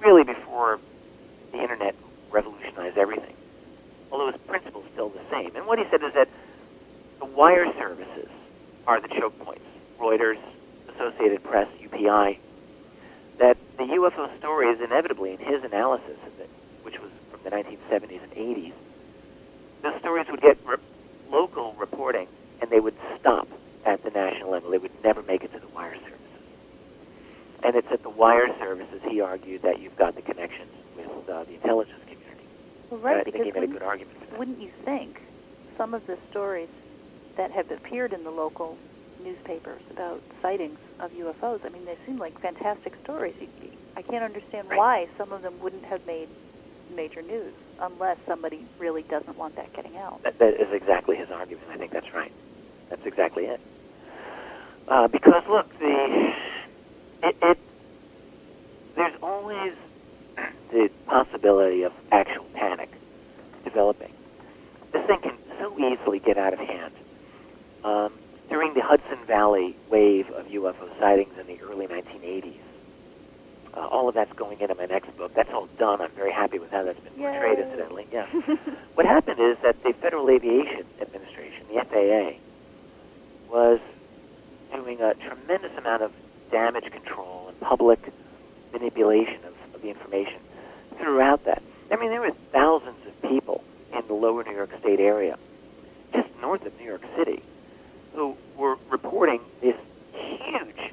really before the Internet revolutionized everything, although his principle's still the same. And what he said is that the wire services are the choke points. Reuters, Associated Press, UPI, that the UFO stories inevitably, in his analysis, which was from the 1970s and 80s, those stories would get local reporting, and they would stop at the national level. They would never make it to the wire services. And it's at the wire services, he argued, that you've got the connections with the intelligence community. Well, right, I think he made a good argument for that. Wouldn't you think some of the stories that have appeared in the local newspapers about sightings of UFOs, I mean, they seem like fantastic stories. I can't understand why some of them wouldn't have made major news unless somebody really doesn't want that getting out. That is exactly his argument. I think that's right. That's exactly it. Because, look, there's always the possibility of actual panic developing. This thing can so easily get out of hand. During the Hudson Valley wave of UFO sightings in the early 1980s, all of that's going into my next book. That's all done. I'm very happy with how that's been portrayed, incidentally. Yeah. What happened is that the Federal Aviation Administration, the FAA, was doing a tremendous amount of damage control and public manipulation of the information throughout that. I mean, there were thousands of people in the lower New York State area, just north of New York City, who were reporting this huge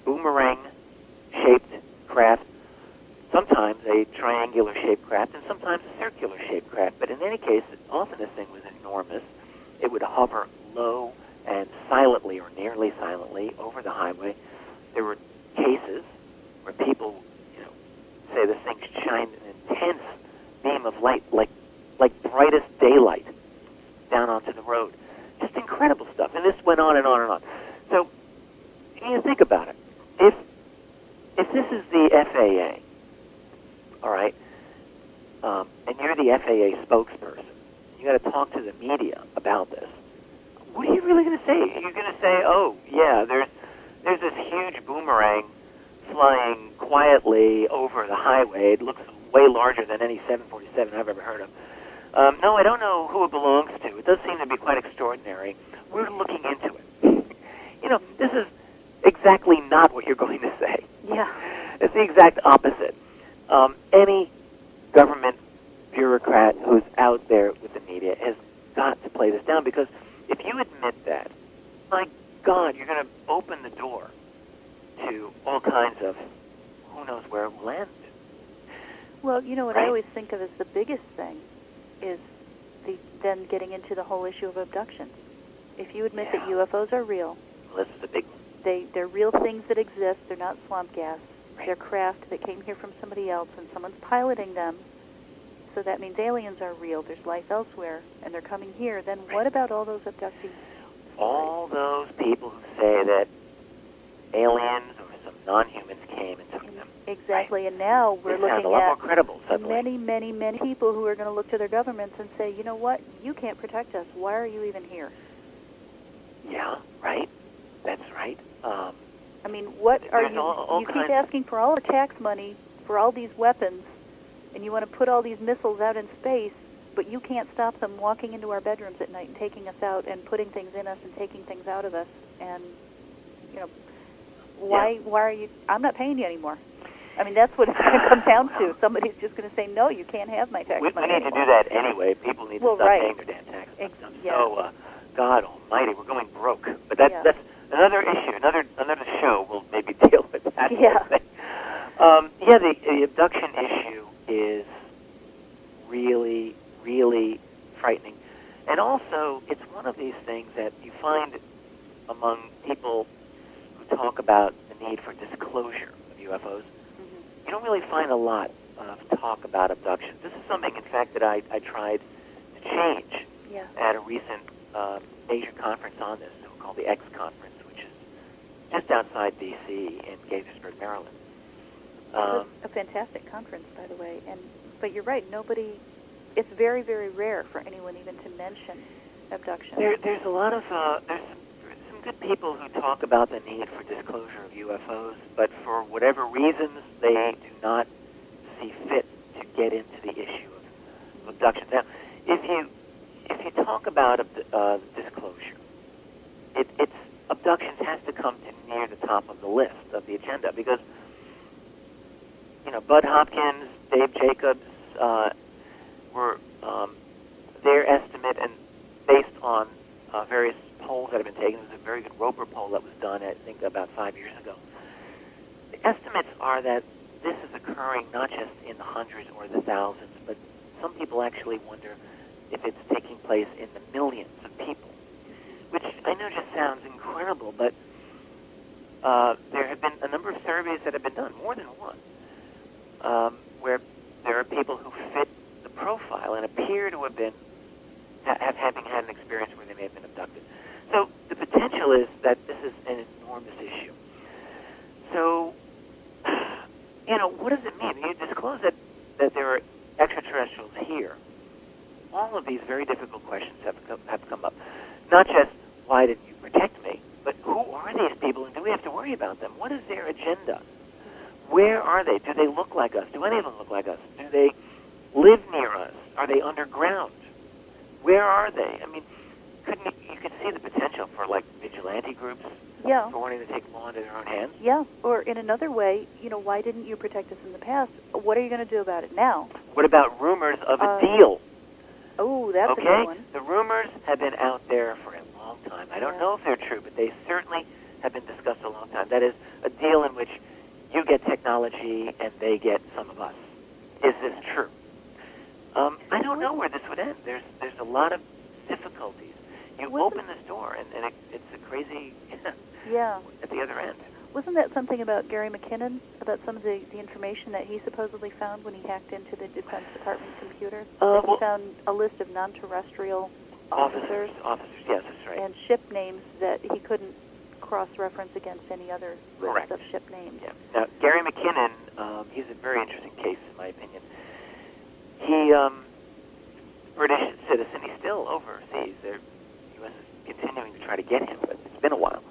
boomerang-shaped craft, sometimes a triangular-shaped craft, and sometimes a circular-shaped craft. But in any case, often this thing was enormous. It would hover low and silently, or nearly silently, over the highway. There were cases where people, say this thing shined an intense beam of light, like brightest daylight, down onto the road. Just incredible stuff. And this went on and on and on. So, think about it. If this is the FAA, all right, and you're the FAA spokesperson, you got to talk to the media about this. What are you really going to say? You're going to say, "Oh, yeah, there's this huge boomerang flying quietly over the highway. It looks way larger than any 747 I've ever heard of. No, I don't know who it belongs to. It does seem to be quite extraordinary. We're looking into it." This is exactly not what you're going to say. Yeah. It's the exact opposite. Any government bureaucrat who's out there with the media has got to play this down, because if you admit that, my God, you're going to open the door to all kinds of who knows where it will end. Well, what Right. I always think of as the biggest thing is then getting into the whole issue of abductions. If you admit that UFOs are real, Well, this is the big one. they're real things that exist. They're not swamp gas. Right. They're craft that came here from somebody else, and someone's piloting them. So that means aliens are real. There's life elsewhere, and they're coming here. Then what about all those abductees? All those people who say that aliens or some non-humans came and took them. Exactly, Right. and now we're They sound looking a lot more at credible suddenly. many people who are going to look to their governments and say, you know what, you can't protect us. Why are you even here? Yeah, right. That's right. I mean, what are there's you? all You keep kinds- asking for all the tax money for all these weapons, and you want to put all these missiles out in space, but you can't stop them walking into our bedrooms at night and taking us out and putting things in us and taking things out of us. And you know, why are you? I'm not paying you anymore. I mean, that's what it's going to come down to. Somebody's just going to say, no, you can't have my tax money We need anymore. to do that anyway. People need to stop paying their damn taxes. Yeah. So, God Almighty, we're going broke. But that's another issue. Another show will maybe deal with that. Yeah. The abduction issue is really, really frightening. And also, it's one of these things that you find among people who talk about the need for disclosure of UFOs. You don't really find a lot of talk about abductions. This is something, in fact, that I tried to change at a recent major conference on this, called the X Conference, which is just outside D.C. in Gaithersburg, Maryland. A fantastic conference, by the way. But you're right, it's very, very rare for anyone even to mention abduction. There's a lot of, there's some good people who talk about the need for disclosure of UFOs, but for whatever reasons, they do not see fit to get into the issue of abduction. Now, if you talk about disclosure, it's abductions has to come to near the top of the list of the agenda because, Bud Hopkins, Dave Jacobs were their estimate, and based on various polls that have been taken. There was a very good Roper poll that was done, I think, about 5 years ago. The estimates are that this is occurring not just in the hundreds or the thousands, but some people actually wonder if it's taking place in the millions of people, which I know just sounds incredible, but there have been a number of surveys that have been done, more than one, where there are people who fit the profile and appear to have been having had an experience where they may have been abducted. So the potential is that this is an enormous issue. So, what does it mean? You disclose that there are extraterrestrials here. All of these very difficult questions have come up. Not just, why didn't you protect me, but who are these people and do we have to worry about them? What is their agenda? Where are they? Do they look like us? Do any of them look like us? Do they live near us? Are they underground? Where are they? I mean, you could see the potential for, vigilante groups wanting to take law into their own hands. Yeah, or in another way, why didn't you protect us in the past? What are you going to do about it now? What about rumors of a deal? Oh, that's a good one. The rumors have been out there for a long time. I don't know if they're true, but they certainly have been discussed a long time. That is, a deal in which you get technology and they get some of us. Is this true? I don't know where this would end. There's a lot of difficulties. You open this door, and it's a crazy at the other end. Wasn't that something about Gary McKinnon, about some of the information that he supposedly found when he hacked into the Defense Department computer? He found a list of non-terrestrial officers, yes, that's right. And ship names that he couldn't cross-reference against any other list of ship names. Yeah. Now, Gary McKinnon, he's a very interesting case, in my opinion. He, British citizen, he's still overseas. The U.S. is continuing to try to get him, but it's been a while.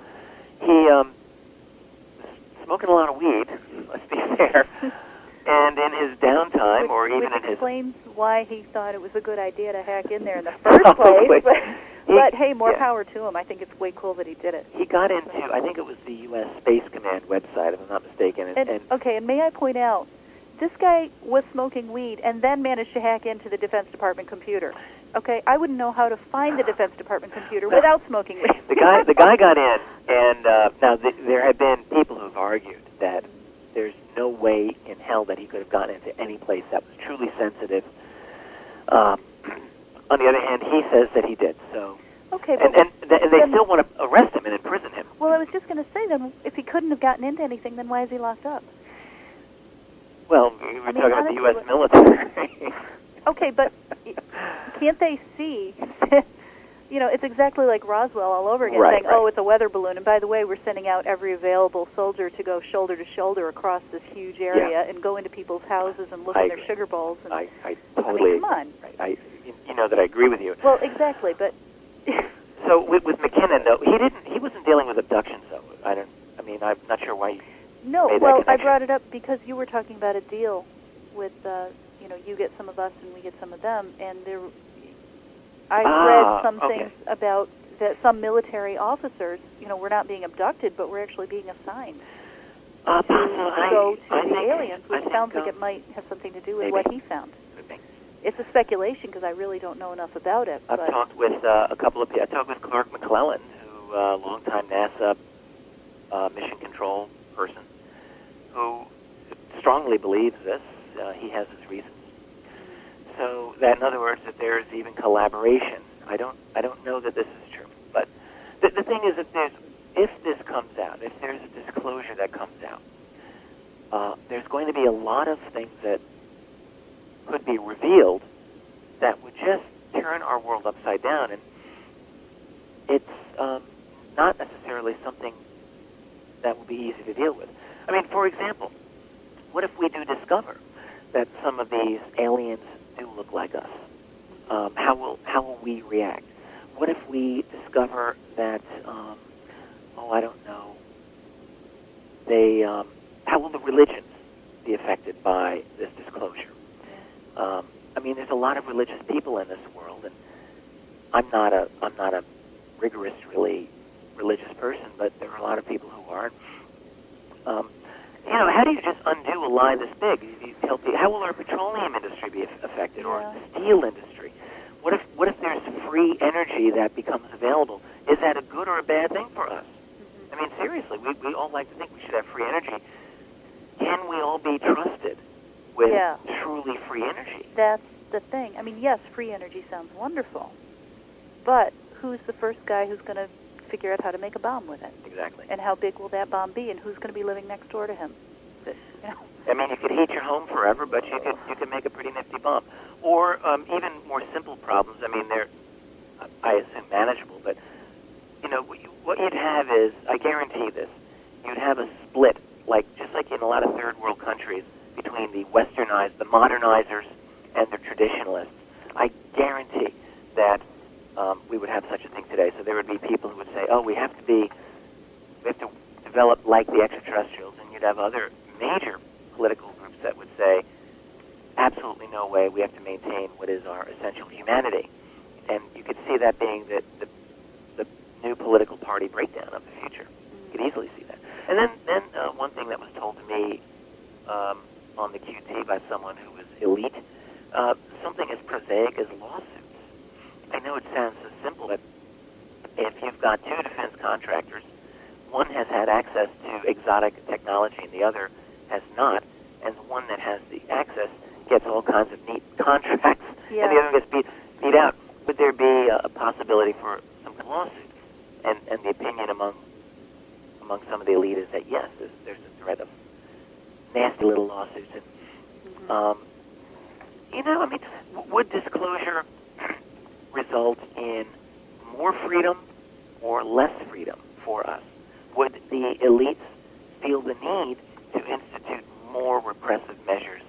He was smoking a lot of weed, let's be fair, and in his downtime, which explains why he thought it was a good idea to hack in there in the first place. But hey, more power to him. I think it's way cool that he did it. He got into, I think it was the U.S. Space Command website, if I'm not mistaken. And may I point out, this guy was smoking weed and then managed to hack into the Defense Department computer. Okay, I wouldn't know how to find the Defense Department computer without smoking weed. The guy got in, and now there have been people who've argued that there's no way in hell that he could have gotten into any place that was truly sensitive. On the other hand, he says that he did. So, okay, and they still want to arrest him and imprison him. Well, I was just going to say, then, if he couldn't have gotten into anything, then why is he locked up? Well, we're talking about the U.S. military. Okay, but can't they see you know, it's exactly like Roswell all over again, Right, saying, right. oh, it's a weather balloon, and by the way, we're sending out every available soldier to go shoulder to shoulder across this huge area and go into people's houses and look in their sugar bowls. And, I totally come on. You know that I agree with you. Well, exactly, but... So with McKinnon, though, he wasn't dealing with abductions, though. I'm not sure why you No, made that well, I connection. brought it up because you were talking about a deal with, you know, you get some of us and we get some of them, and I read some things about that some military officers, you know, were not being abducted, but were actually being assigned to go to the aliens, which sounds like it might have something to do with what he found. It's a speculation because I really don't know enough about it. I've talked with a couple of people. I talked with Clark McClellan, who longtime NASA mission control person, who strongly believes this. He has his reasons. So that, in other words, that there's even collaboration. I don't know that this is true, but the thing is that if this comes out, if there's a disclosure that comes out, there's going to be a lot of things that could be revealed that would just turn our world upside down, and it's not necessarily something that will be easy to deal with. I mean, for example, what if we do discover that some of these aliens do look like us? How will we react? What if we discover that, I don't know, how will the religions be affected by this disclosure? I mean, there's a lot of religious people in this world, and I'm not a rigorous, really religious person, but there are a lot of people who are. You know, how do you just undo a lie this big? You tell people, how will our petroleum industry be affected, or the steel industry? What if there's free energy that becomes available? Is that a good or a bad thing for us? I mean, seriously, we all like to think we should have free energy. Can we all be trusted with truly free energy? That's the thing. I mean, yes, free energy sounds wonderful, but who's the first guy who's going to figure out how to make a bomb with it? Exactly. And how big will that bomb be, and who's going to be living next door to him? You know? I mean, you could heat your home forever, but you could make a pretty nifty bomb. Or even more simple problems. I mean, they're, I assume, manageable, but, you know, what you'd have is, I guarantee this, you'd have a split, just like in a lot of third world countries, between the westernized, the modernizers, and the traditionalists. I guarantee that we would have such a thing today. So there would be people who would say, we have to develop like the extraterrestrials, and you'd have other major political groups that would say, absolutely no way, we have to maintain what is our essential humanity. And you could see that being the new political party breakdown of the future. You could easily see that. And then one thing that was told to me on the QT by someone who was elite, something as prosaic as lawsuits. I know it sounds so simple, but if you've got two defense contractors, one has had access to exotic technology and the other has not, and the one that has the access gets all kinds of neat contracts, and the other gets beat out, would there be a possibility for some lawsuits? And the opinion among some of the elite is that yes, there's a threat of nasty little lawsuits. And you know, I mean, would disclosure result in more freedom or less freedom for us? Would the elites feel the need to institute more repressive measures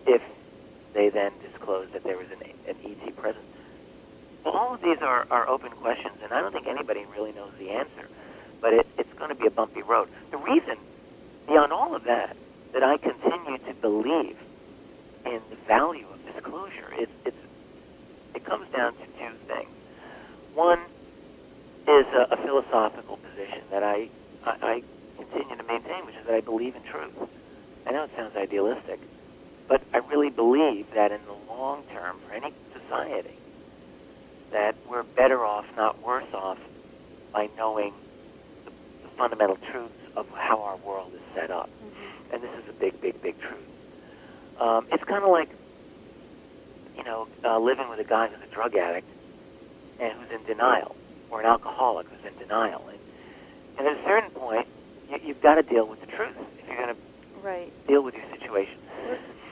if they then disclose that there was an ET present? Well, all of these are open questions, and I don't think anybody really knows the answer. But it's going to be a bumpy road. The reason, beyond all of that, that I continue to believe in the value of disclosure, it comes down to two things. One is a philosophical position that I continue to maintain, which is that I believe in truth. I know it sounds idealistic, but I really believe that in the long term, for any society, that we're better off, not worse off, by knowing the fundamental truths of how our world is set up. Mm-hmm. And this is a big, big, big truth. It's kind of like, you know, living with a guy who's a drug addict and who's in denial, or an alcoholic who's in denial. And at a certain point, you've got to deal with the truth if you're going to deal with your situation.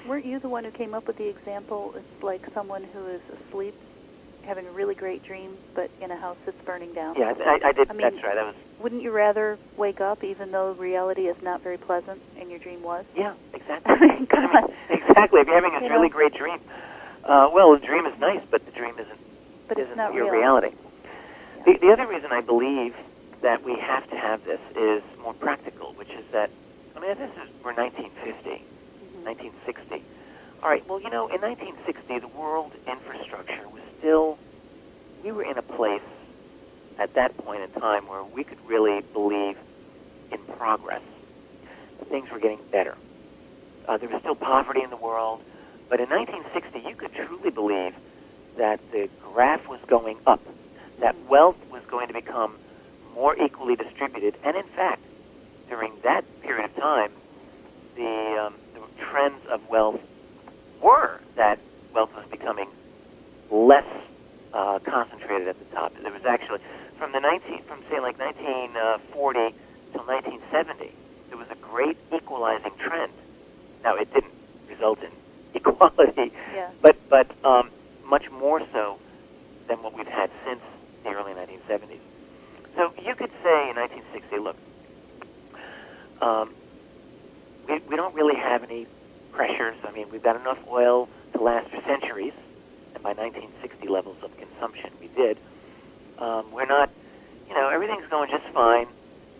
Weren't you the one who came up with the example? It's like someone who is asleep having a really great dream, but in a house that's burning down. Yeah, I did. I mean, that's right. That was. Wouldn't you rather wake up even though reality is not very pleasant and your dream was? Yeah, exactly. I mean, come on. Exactly. If you're having a really great dream, well, the dream is nice, but the dream isn't not your real. reality. Yeah. The other reason I believe that we have to have this is more practical, which is that, I mean, we're 1950, 1960. All right, well, in 1960, the world infrastructure was still, we were in a place at that point in time where we could really believe in progress. Things were getting better. There was still poverty in the world, but in 1960, you could truly believe that the graph was going up, that wealth was going to become more equally distributed, and in fact, during that period of time, the trends of wealth were that wealth was becoming less concentrated at the top. There was actually, from say like 1940 till 1970, there was a great equalizing trend. Now, it didn't result in equality, but much more so than what we've had since the early 1970s. So you could say in 1960, look, we don't really have any pressures. I mean, we've got enough oil to last for centuries, and by 1960 levels of consumption, we did. We're not, everything's going just fine.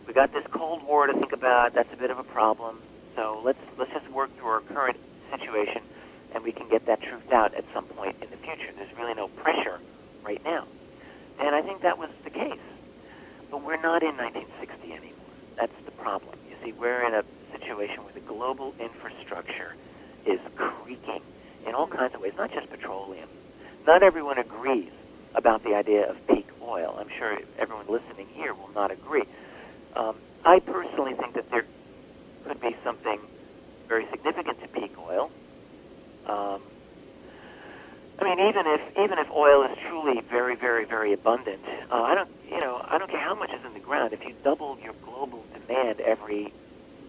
We got this Cold War to think about. That's a bit of a problem. So let's just work through our current situation, and we can get that truthed out at some point in the future. There's really no pressure right now. And I think that was the case. But we're not in 1960 anymore. That's the problem. You see, we're in a situation where the global infrastructure is creaking in all kinds of ways, not just petroleum. Not everyone agrees about the idea of peak oil. I'm sure everyone listening here will not agree. I personally think that there could be something very significant to peak oil. I mean, even if oil is truly very, very, very abundant, I don't care how much is in the ground. If you double your global demand every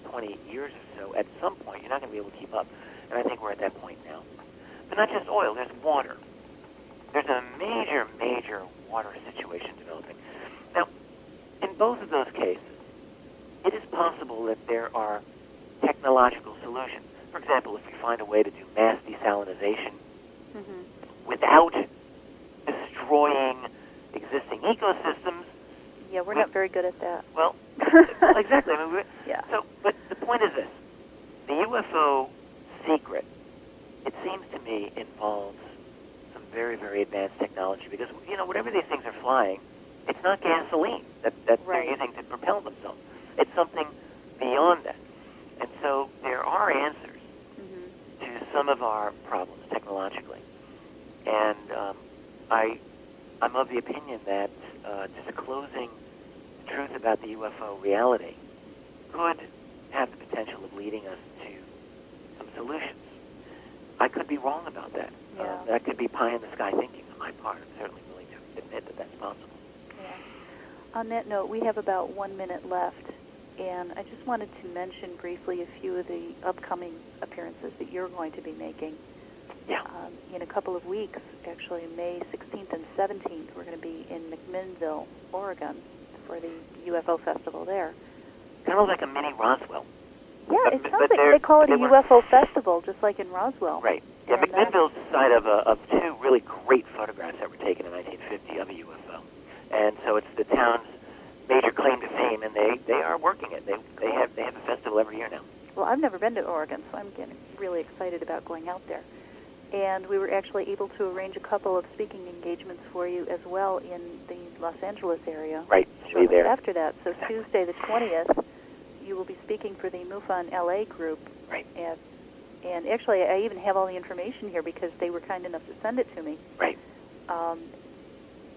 20 years or so, at some point you're not going to be able to keep up. And I think we're at that point now. But not just oil. There's water. There's a major, major water situation developing. Now, in both of those cases, it is possible that there are technological solutions. For example, if we find a way to do mass desalinization without destroying existing ecosystems. Yeah, we're not very good at that. Well, exactly. I mean, but the point is this. The UFO secret, it seems to me, involves some very, very advanced technology because, whatever these things are flying, it's not gasoline that they're using to propel themselves. It's something beyond that. And so there are answers to some of our problems technologically. And I'm of the opinion that disclosing the truth about the UFO reality could have the potential of leading us to some solutions. I could be wrong about that. Yeah. That could be pie-in-the-sky thinking on my part. I'm certainly willing to admit that that's possible. Yeah. On that note, we have about 1 minute left, and I just wanted to mention briefly a few of the upcoming appearances that you're going to be making. Yeah. In a couple of weeks, actually, May 16th and 17th, we're going to be in McMinnville, Oregon, for the UFO festival there. Kind of like a mini Roswell. Yeah, it sounds like they call it a UFO festival, just like in Roswell. Right. Yeah, McMinnville's the site of two really great photographs that were taken in 1950 of a UFO. And so it's the town's major claim to fame, and they are working it. They have a festival every year now. Well, I've never been to Oregon, so I'm getting really excited about going out there. And we were actually able to arrange a couple of speaking engagements for you as well in the Los Angeles area. Right, shortly there. After that. So Tuesday the 20th, you will be speaking for the MUFON LA group. Right. And actually, I even have all the information here because they were kind enough to send it to me. Right.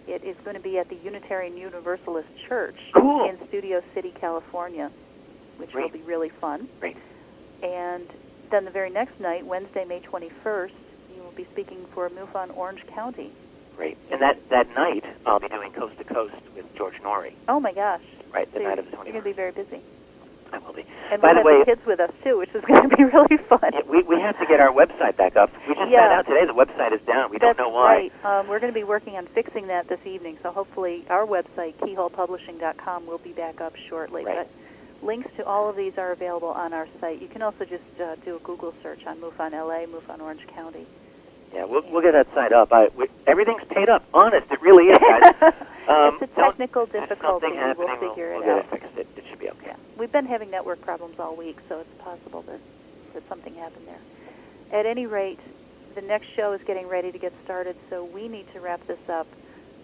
It is going to be at the Unitarian Universalist Church in Studio City, California, which will be really fun. Right. And then the very next night, Wednesday, May 21st, you will be speaking for MUFON Orange County. Great. And that night, I'll be doing Coast to Coast with George Norrie. Oh, my gosh. Right, the night of the 21st. You're going to be very busy. I will be. And By we'll the have way, the kids with us, too, which is going to be really fun. yeah, we have to get our website back up. We just found out today the website is down. We don't know why. That's right. We're going to be working on fixing that this evening, so hopefully our website, keyholepublishing.com, will be back up shortly. Right. But links to all of these are available on our site. You can also just do a Google search on MUFON LA, MUFON Orange County. Yeah, we'll get that site up. Everything's paid up. Honest, it really is, guys. It's a technical difficulty. We'll Figure we'll it get out. it fixed. It should be okay. Yeah. We've been having network problems all week, so it's possible that something happened there. At any rate, the next show is getting ready to get started, so we need to wrap this up.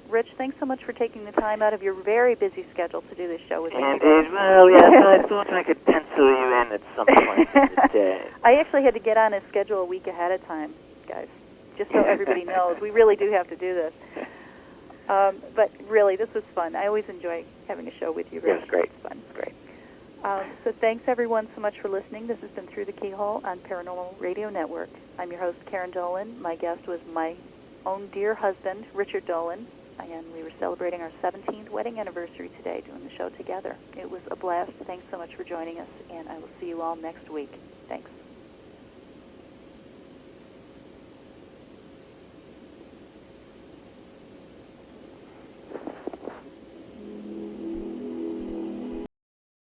Rich, thanks so much for taking the time out of your very busy schedule to do this show with me. Indeed. Well, yes, I thought I could pencil you in at some point in the day. I actually had to get on a schedule a week ahead of time, guys, just so everybody knows. We really do have to do this. But really, this was fun. I always enjoy having a show with you, Rich. It was great. It's fun. Great. So thanks, everyone, so much for listening. This has been Through the Keyhole on Paranormal Radio Network. I'm your host, Karyn Dolan. My guest was my own dear husband, Richard Dolan, and we were celebrating our 17th wedding anniversary today doing the show together. It was a blast. Thanks so much for joining us, and I will see you all next week. Thanks.